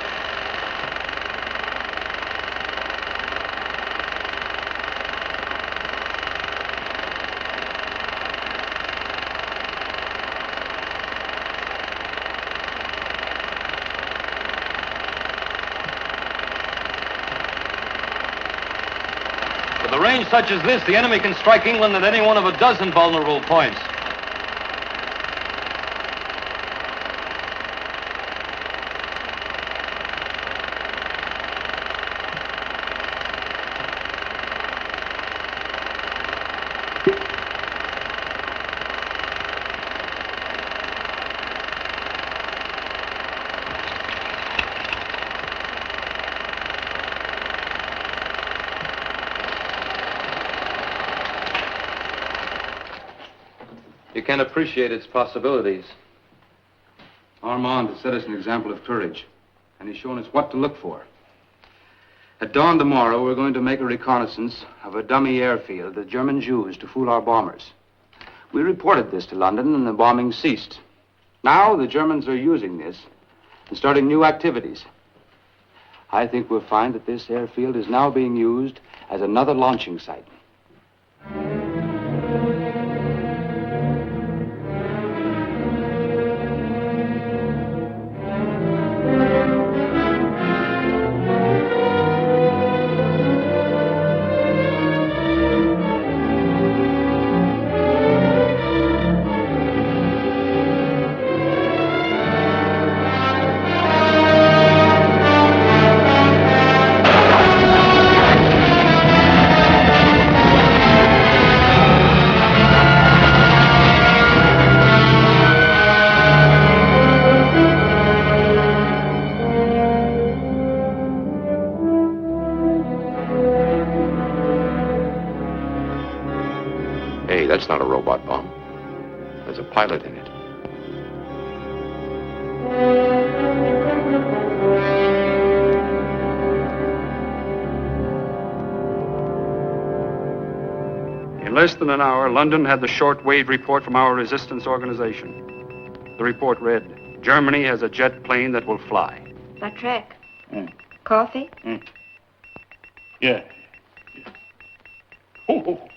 With a range such as this, the enemy can strike England at any one of a dozen vulnerable points. You can't appreciate its possibilities. Armand has set us an example of courage, and he's shown us what to look for. At dawn tomorrow, we're going to make a reconnaissance of a dummy airfield the Germans used to fool our bombers. We reported this to London, and the bombing ceased. Now, the Germans are using this and starting new activities. I think we'll find that this airfield is now being used as another launching site. Hey, that's not a robot bomb. There's a pilot in it. In less than an hour, London had the short-wave report from our resistance organization. The report read, Germany has a jet plane that will fly. La Trek. Coffee? Yeah. Oh.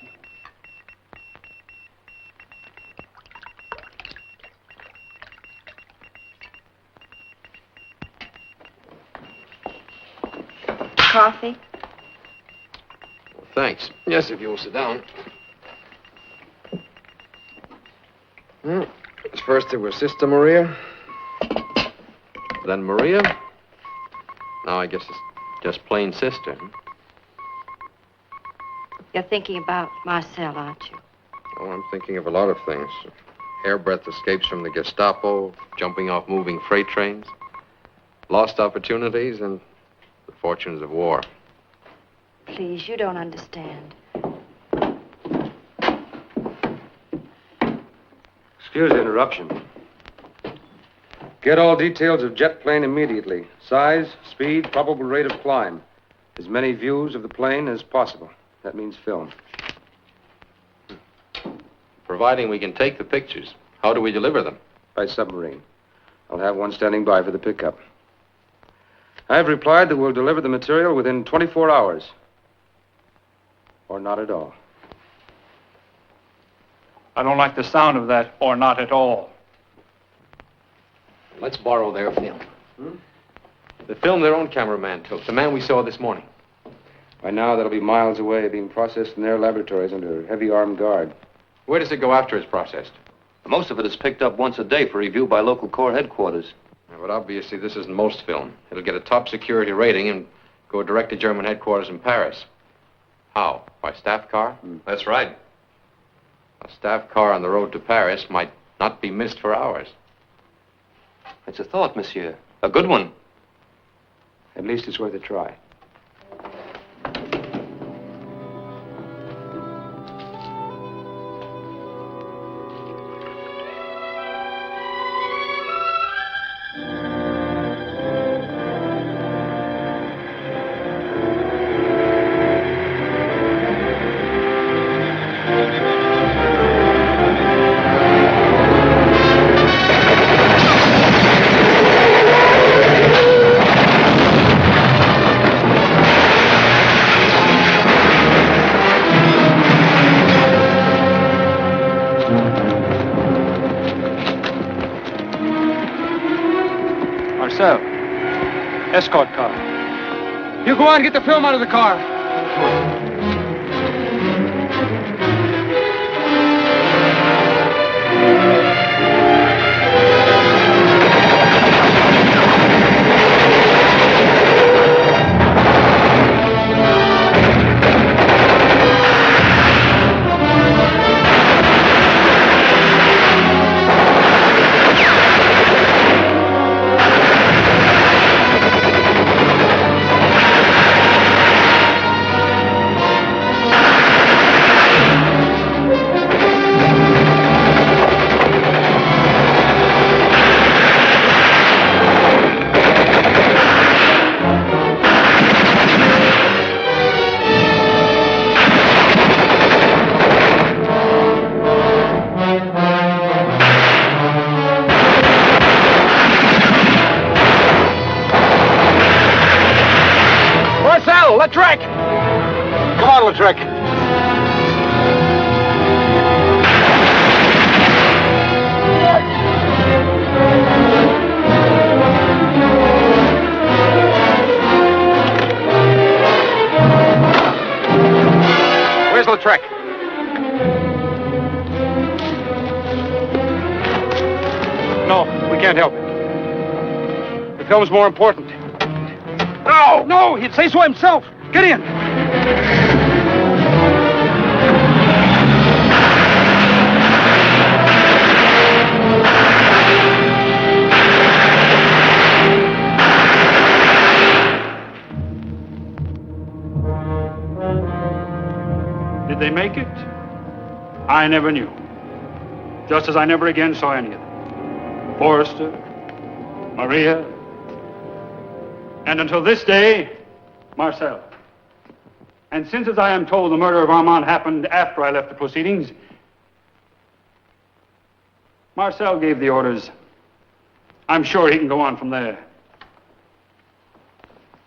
Coffee? Well, thanks. Yes, if you'll sit down. First there was Sister Maria. Then Maria. Now I guess it's just plain Sister. You're thinking about Marcel, aren't you? Oh, I'm thinking of a lot of things. Hairbreadth escapes from the Gestapo, jumping off moving freight trains, lost opportunities, and the fortunes of war. Please, you don't understand. Excuse the interruption. Get all details of jet plane immediately. Size, speed, probable rate of climb. As many views of the plane as possible. That means film. Providing we can take the pictures, how do we deliver them? By submarine. I'll have one standing by for the pickup. I've replied that we'll deliver the material within 24 hours. Or not at all. I don't like the sound of that, or not at all. Let's borrow their film. The film their own cameraman took, the man we saw this morning. By now, that'll be miles away, being processed in their laboratories under heavy armed guard. Where does it go after it's processed? Most of it is picked up once a day for review by local Corps headquarters. Yeah, but obviously this isn't most film. It'll get a top security rating and go direct to German headquarters in Paris. How? By staff car? That's right. A staff car on the road to Paris might not be missed for hours. It's a thought, monsieur. A good one. At least it's worth a try. Escort car. You go on, get the film out of the car. Marcel, Lautrec! Come on, Lautrec. Where's Lautrec? No, we can't help him. The film's more important. No! No, he'd say so himself. Get in. Did they make it? I never knew. Just as I never again saw any of them. Forrester, Maria, and until this day, Marcel. And since, as I am told, the murder of Armand happened after I left the proceedings, Marcel gave the orders. I'm sure he can go on from there.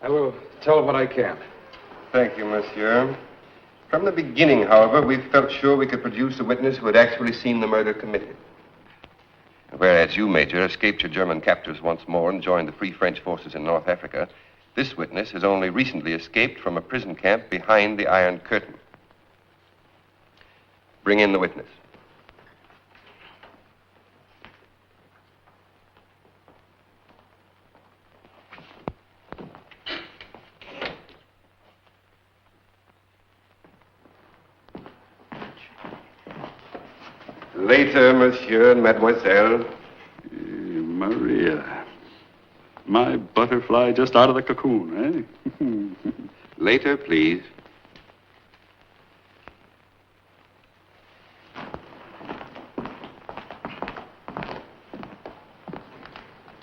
I will tell what I can. Thank you, monsieur. From the beginning, however, we felt sure we could produce a witness who had actually seen the murder committed. Whereas you, Major, escaped your German captors once more and joined the Free French forces in North Africa, this witness has only recently escaped from a prison camp behind the Iron Curtain. Bring in the witness. Later, monsieur and mademoiselle. Maria. My butterfly just out of the cocoon, eh? Later, please.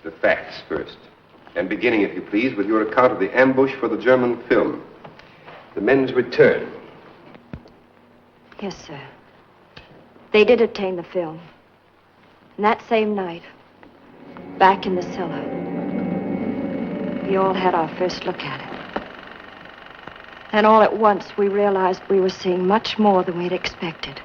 The facts first. And beginning, if you please, with your account of the ambush for the German film. The men's return. Yes, sir. They did obtain the film. And that same night, back in the cellar, we all had our first look at it. And all at once, we realized we were seeing much more than we'd expected.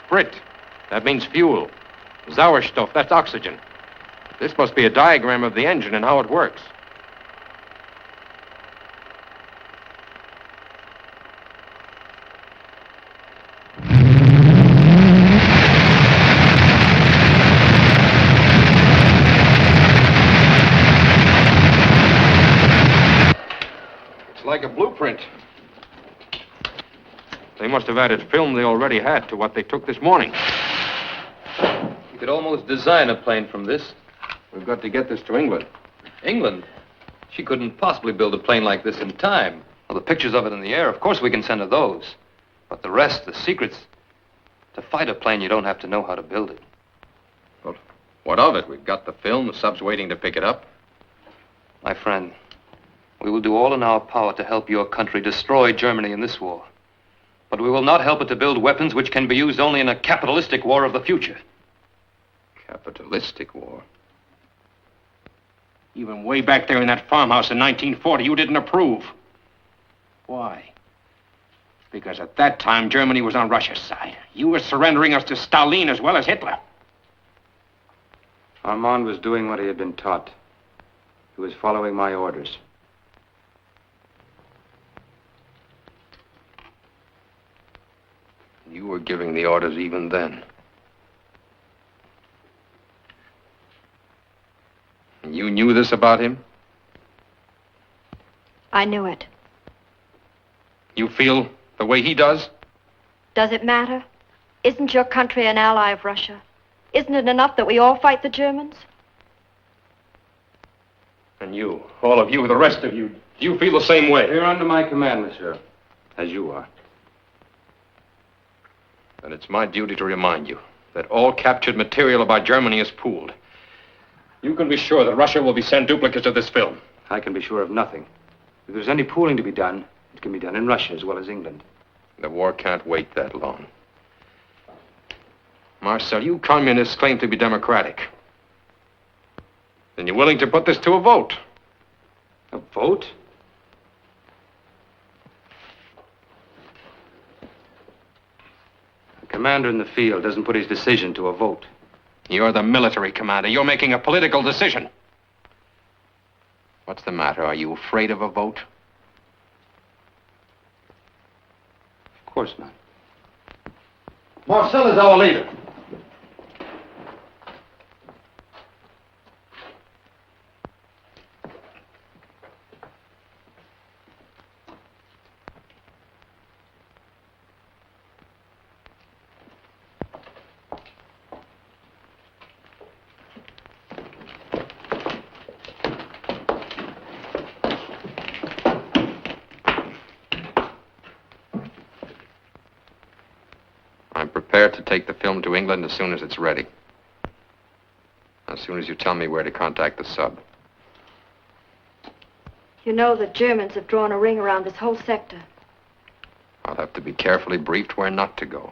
Sprint. That means fuel. Sauerstoff, that's oxygen. This must be a diagram of the engine and how it works. It's like a blueprint. They must have added film they already had to what they took this morning. You could almost design a plane from this. We've got to get this to England. England? She couldn't possibly build a plane like this in time. Well, the pictures of it in the air, of course we can send her those. But the rest, the secrets, to fight a plane, you don't have to know how to build it. Well, what of it? We've got the film, the sub's waiting to pick it up. My friend, we will do all in our power to help your country destroy Germany in this war. But we will not help it to build weapons which can be used only in a capitalistic war of the future. Capitalistic war? Even way back there in that farmhouse in 1940, you didn't approve. Why? Because at that time, Germany was on Russia's side. You were surrendering us to Stalin as well as Hitler. Armand was doing what he had been taught. He was following my orders. You were giving the orders even then. You knew this about him? I knew it. You feel the way he does? Does it matter? Isn't your country an ally of Russia? Isn't it enough that we all fight the Germans? And you, all of you, the rest of you, do you feel the same way? You're under my command, monsieur, as you are. Then it's my duty to remind you that all captured material about Germany is pooled. You can be sure that Russia will be sent duplicates of this film. I can be sure of nothing. If there's any pooling to be done, it can be done in Russia as well as England. The war can't wait that long. Marcel, you communists claim to be democratic. Then you're willing to put this to a vote. A vote? A commander in the field doesn't put his decision to a vote. You're the military commander. You're making a political decision. What's the matter? Are you afraid of a vote? Of course not. Marcel is our leader. I'm prepared to take the film to England as soon as it's ready. As soon as you tell me where to contact the sub. You know the Germans have drawn a ring around this whole sector. I'll have to be carefully briefed where not to go.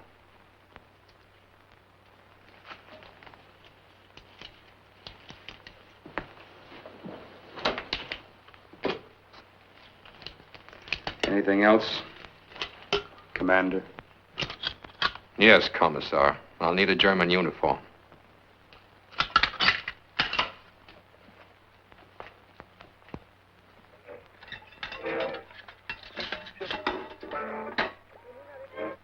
Anything else, Commander? Yes, Commissar. I'll need a German uniform.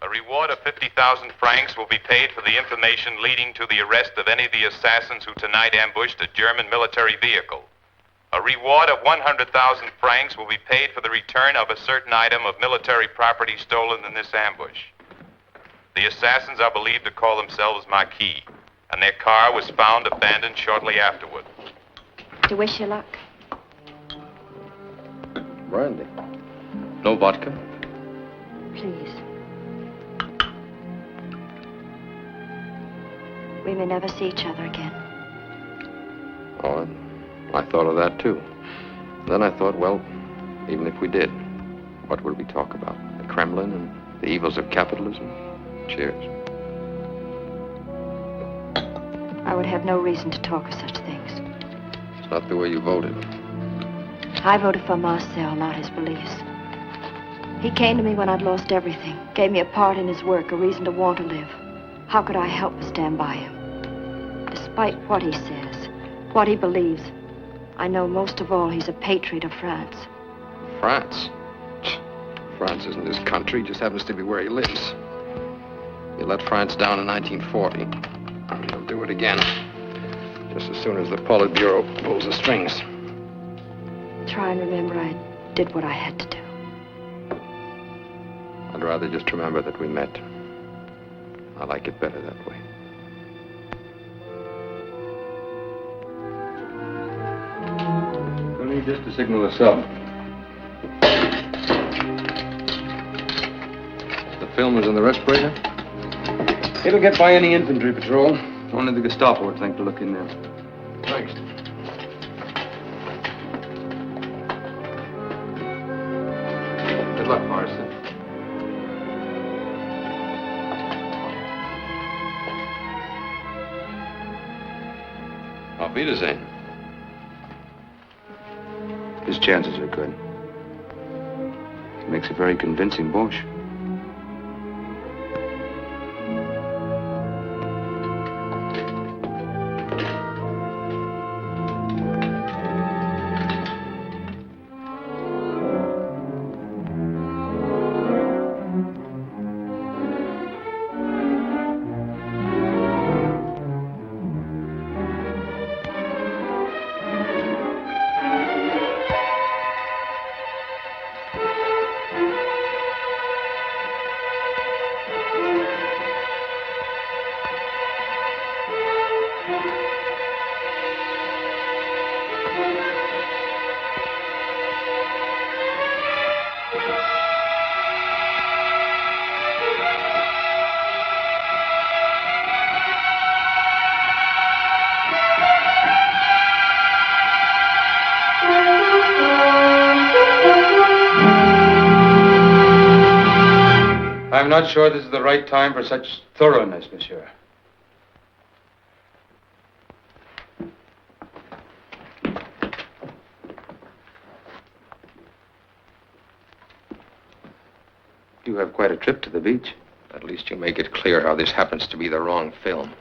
A reward of 50,000 francs will be paid for the information leading to the arrest of any of the assassins who tonight ambushed a German military vehicle. A reward of 100,000 francs will be paid for the return of a certain item of military property stolen in this ambush. The assassins are believed to call themselves Marquis, and their car was found abandoned shortly afterward. To wish you luck. Brandy. No vodka? Please. We may never see each other again. Oh, I thought of that, too. Then I thought, well, even if we did, what would we talk about? The Kremlin and the evils of capitalism? Cheers. I would have no reason to talk of such things. It's not the way you voted. I voted for Marcel, not his beliefs. He came to me when I'd lost everything, gave me a part in his work, a reason to want to live. How could I help but stand by him? Despite what he says, what he believes, I know most of all he's a patriot of France. France? France isn't his country, just happens to be where he lives. He let France down in 1940. And he'll do it again, just as soon as the Politburo pulls the strings. Try and remember I did what I had to do. I'd rather just remember that we met. I like it better that way. We'll need this to signal us up. The film is in the respirator? It'll get by any infantry patrol. Only the Gestapo would think to look in there. Thanks. Good luck, Morrison. Auf Wiedersehen. His chances are good. He makes a very convincing Boche. I'm not sure this is the right time for such thoroughness, monsieur. You have quite a trip to the beach. At least you make it clear how this happens to be the wrong film.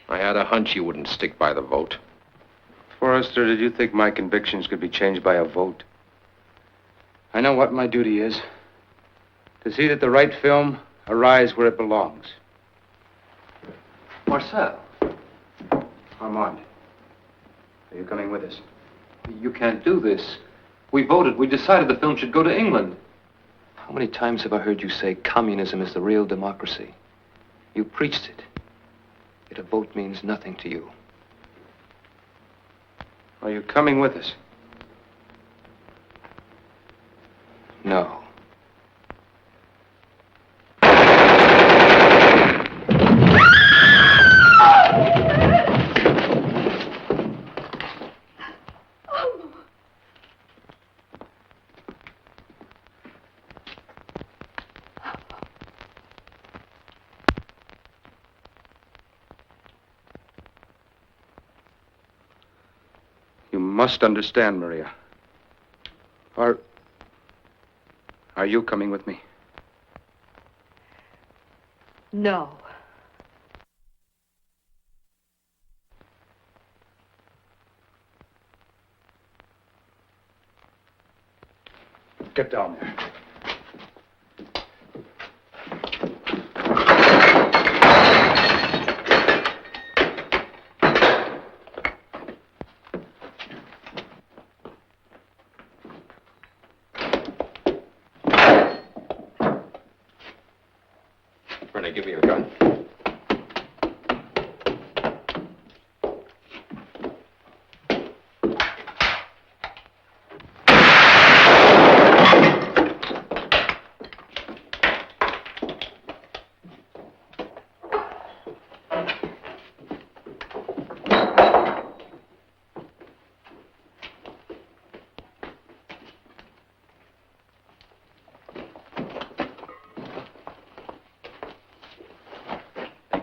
I had a hunch you wouldn't stick by the vote. Forrester, did you think my convictions could be changed by a vote? I know what my duty is. To see that the right film arrives where it belongs. Marcel. Armand, are you coming with us? You can't do this. We voted. We decided the film should go to England. How many times have I heard you say communism is the real democracy? You preached it. Yet a vote means nothing to you. Are you coming with us? No. You must understand, Maria. Are you coming with me? No. Get down there. Give me your gun.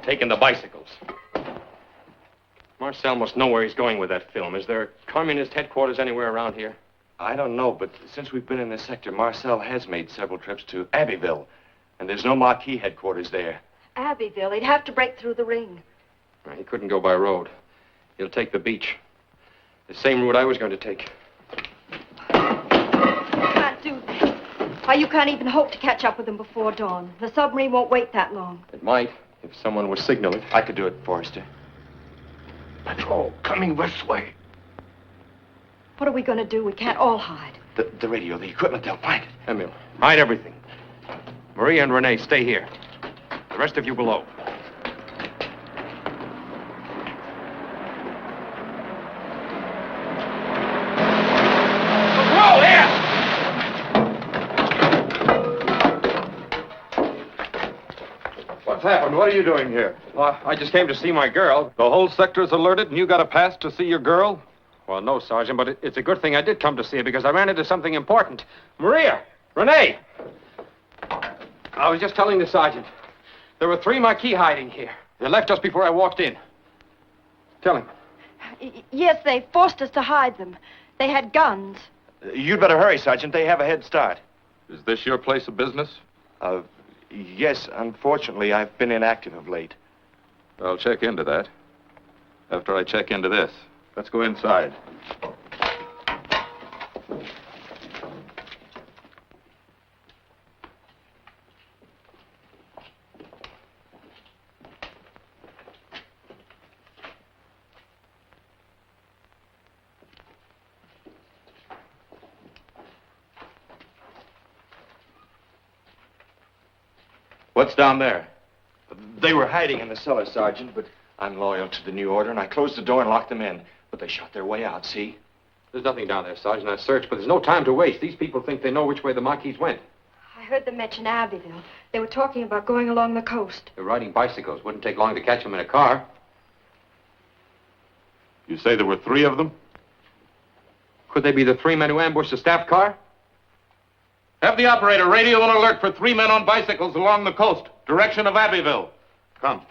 Taking the bicycles. Marcel must know where he's going with that film. Is there communist headquarters anywhere around here? I don't know, but since we've been in this sector, Marcel has made several trips to Abbeville, and there's no Marquis headquarters there. Abbeville, he'd have to break through the ring. He couldn't go by road. He'll take the beach. The same route I was going to take. You can't do that. Why, you can't even hope to catch up with him before dawn. The submarine won't wait that long. It might, if someone was signaling. I could do it, Forrester. Patrol coming this way. What are we going to do? We can't all hide. The radio, the equipment, they'll find it. Emil, hide everything. Maria and Renee, stay here. The rest of you below. Whoa, here! What's happened? What are you doing here? Well, I just came to see my girl. The whole sector's alerted and you got a pass to see your girl? Well, no, Sergeant, but it's a good thing I did come to see her because I ran into something important. Maria! Renee! I was just telling the sergeant. There were 3 Marquis hiding here. They left just before I walked in. Tell him. Yes, they forced us to hide them. They had guns. You'd better hurry, Sergeant. They have a head start. Is this your place of business? Yes, unfortunately, I've been inactive of late. I'll check into that. After I check into this. Let's go inside. What's down there? They were hiding in the cellar, Sergeant, but I'm loyal to the new order, and I closed the door and locked them in. But they shot their way out, see? There's nothing down there, Sergeant. I searched, but there's no time to waste. These people think they know which way the Marquis went. I heard them mention Abbeville. They were talking about going along the coast. They're riding bicycles. Wouldn't take long to catch them in a car. You say there were 3 of them? Could they be the 3 men who ambushed the staff car? Have the operator radio an alert for 3 men on bicycles along the coast, direction of Abbeville. Come.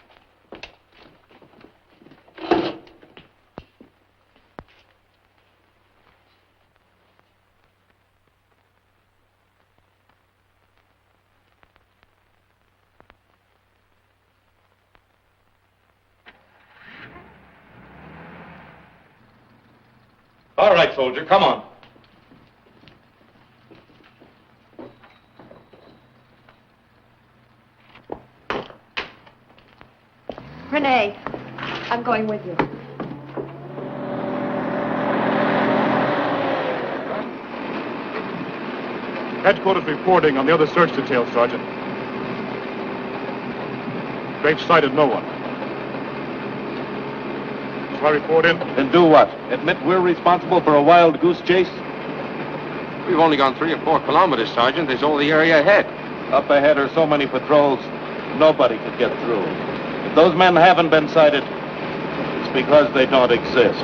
All right, soldier, come on. Renee, I'm going with you. Headquarters reporting on the other search details, Sergeant. They've sighted no one. Shall I report in? And do what? Admit we're responsible for a wild goose chase? We've only gone 3 or 4 kilometers, Sergeant. There's all the area ahead. Up ahead are so many patrols, nobody could get through. If those men haven't been sighted, it's because they don't exist.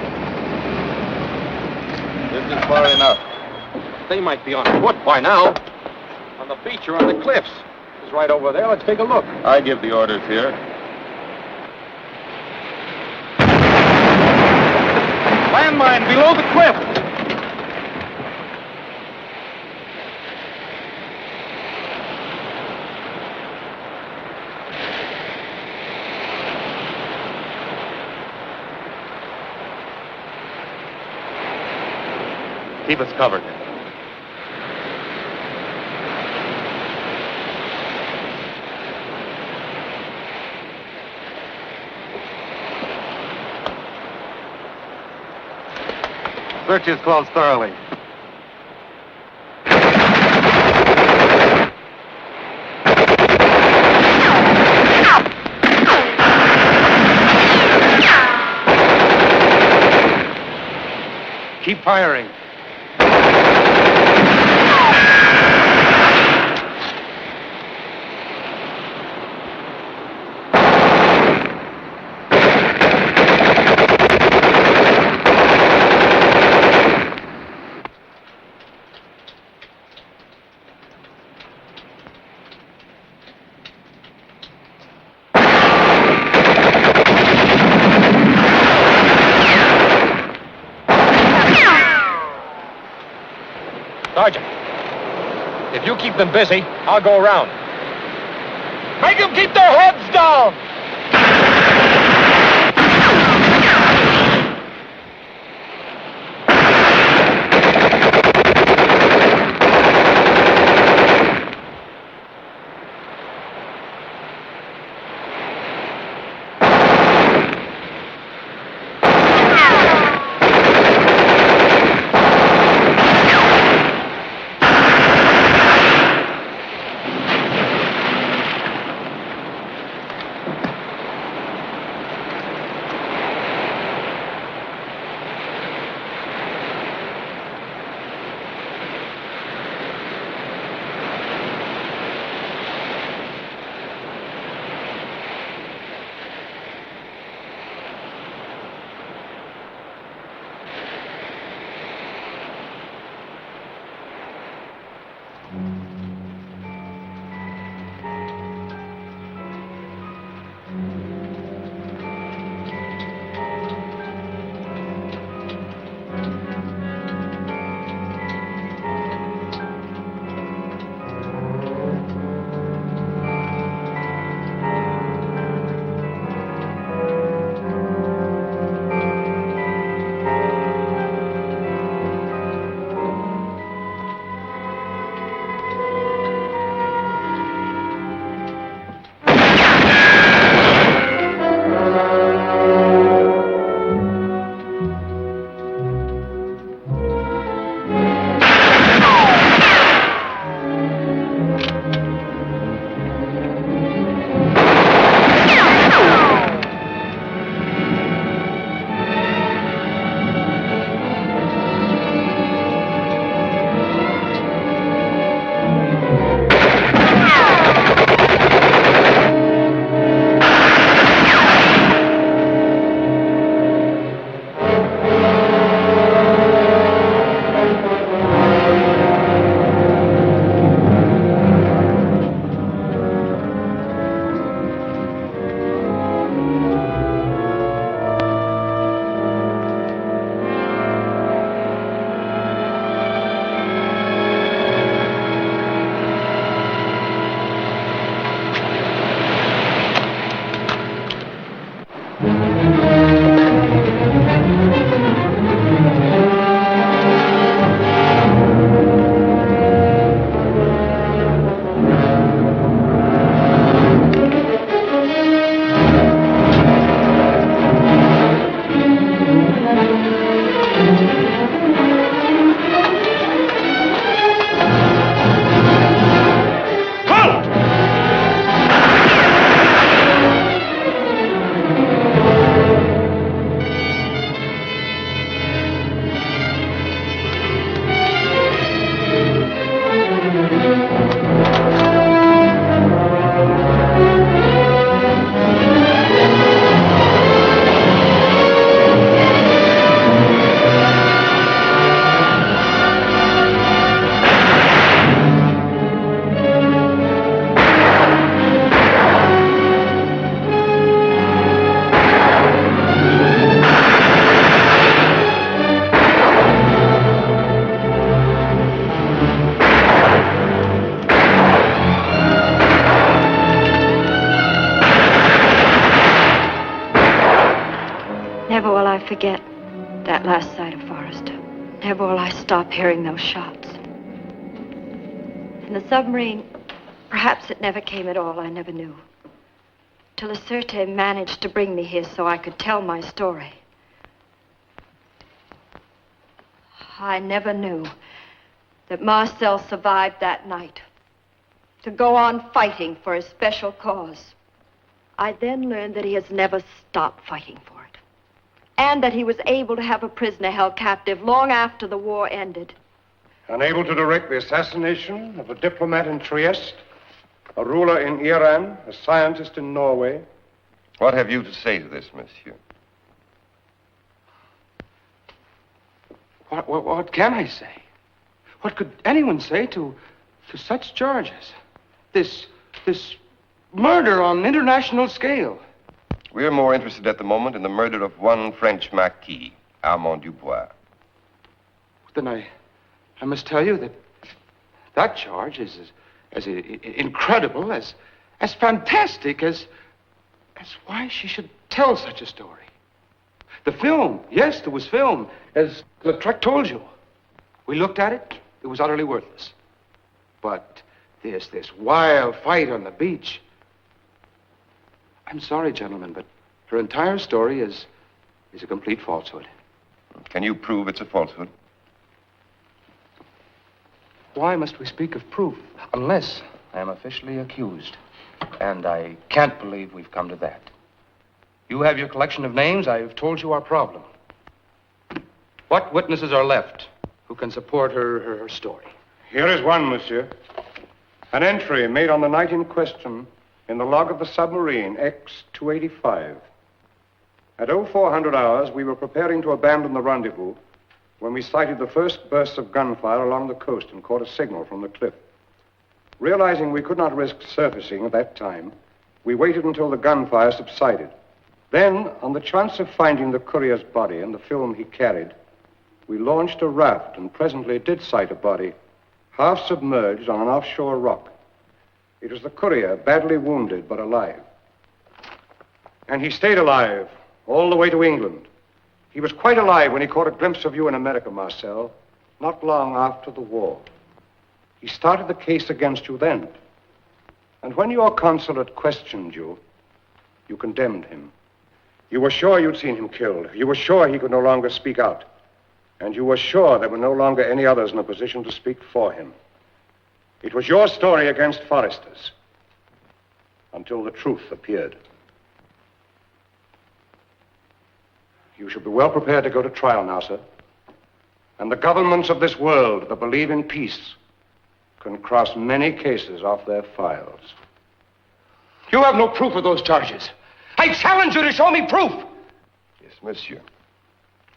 This is far enough. They might be on foot by now. On the beach or on the cliffs. It's right over there. Let's take a look. I give the orders here. Landmine below the cliff. Keep us covered. Search is closed thoroughly. Keep firing. Sergeant, if you keep them busy, I'll go around. Make them keep their heads down! Never will I forget that last sight of Forrester. Never will I stop hearing those shots. And the submarine, perhaps it never came at all, I never knew. Till Acerte managed to bring me here so I could tell my story. I never knew that Marcel survived that night to go on fighting for his special cause. I then learned that he has never stopped fighting for it, and that he was able to have a prisoner held captive long after the war ended. Unable to direct the assassination of a diplomat in Trieste, a ruler in Iran, a scientist in Norway. What have you to say to this, monsieur? What can I say? What could anyone say to such charges? This murder on an international scale. We're more interested at the moment in the murder of one French marquis, Armand Dubois. Then I must tell you that That charge is as incredible, as fantastic as why she should tell such a story. The film, yes, there was film, as Lautrec told you. We looked at it, it was utterly worthless. But this wild fight on the beach. I'm sorry, gentlemen, but her entire story is a complete falsehood. Can you prove it's a falsehood? Why must we speak of proof? Unless I am officially accused. And I can't believe we've come to that. You have your collection of names. I've told you our problem. What witnesses are left who can support her story? Here is one, monsieur. An entry made on the night in question in the log of the submarine X-285. At 0400 hours, we were preparing to abandon the rendezvous when we sighted the first bursts of gunfire along the coast and caught a signal from the cliff. Realizing we could not risk surfacing at that time, we waited until the gunfire subsided. Then, on the chance of finding the courier's body and the film he carried, we launched a raft and presently did sight a body, half submerged on an offshore rock. It was the courier, badly wounded but alive. And he stayed alive all the way to England. He was quite alive when he caught a glimpse of you in America, Marcel, not long after the war. He started the case against you then. And when your consulate questioned you, you condemned him. You were sure you'd seen him killed. You were sure he could no longer speak out. And you were sure there were no longer any others in a position to speak for him. It was your story against Forrester's, until the truth appeared. You should be well prepared to go to trial now, sir. And the governments of this world that believe in peace can cross many cases off their files. You have no proof of those charges. I challenge you to show me proof. Yes, monsieur.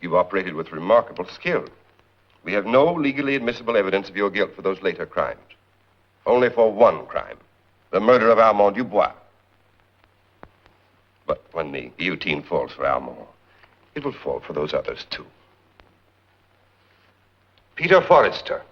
You've operated with remarkable skill. We have no legally admissible evidence of your guilt for those later crimes. Only for one crime, the murder of Armand Dubois. But when the guillotine falls for Armand, it will fall for those others, too. Peter Forrester.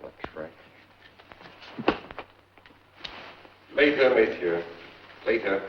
That's right. Later, monsieur. Later.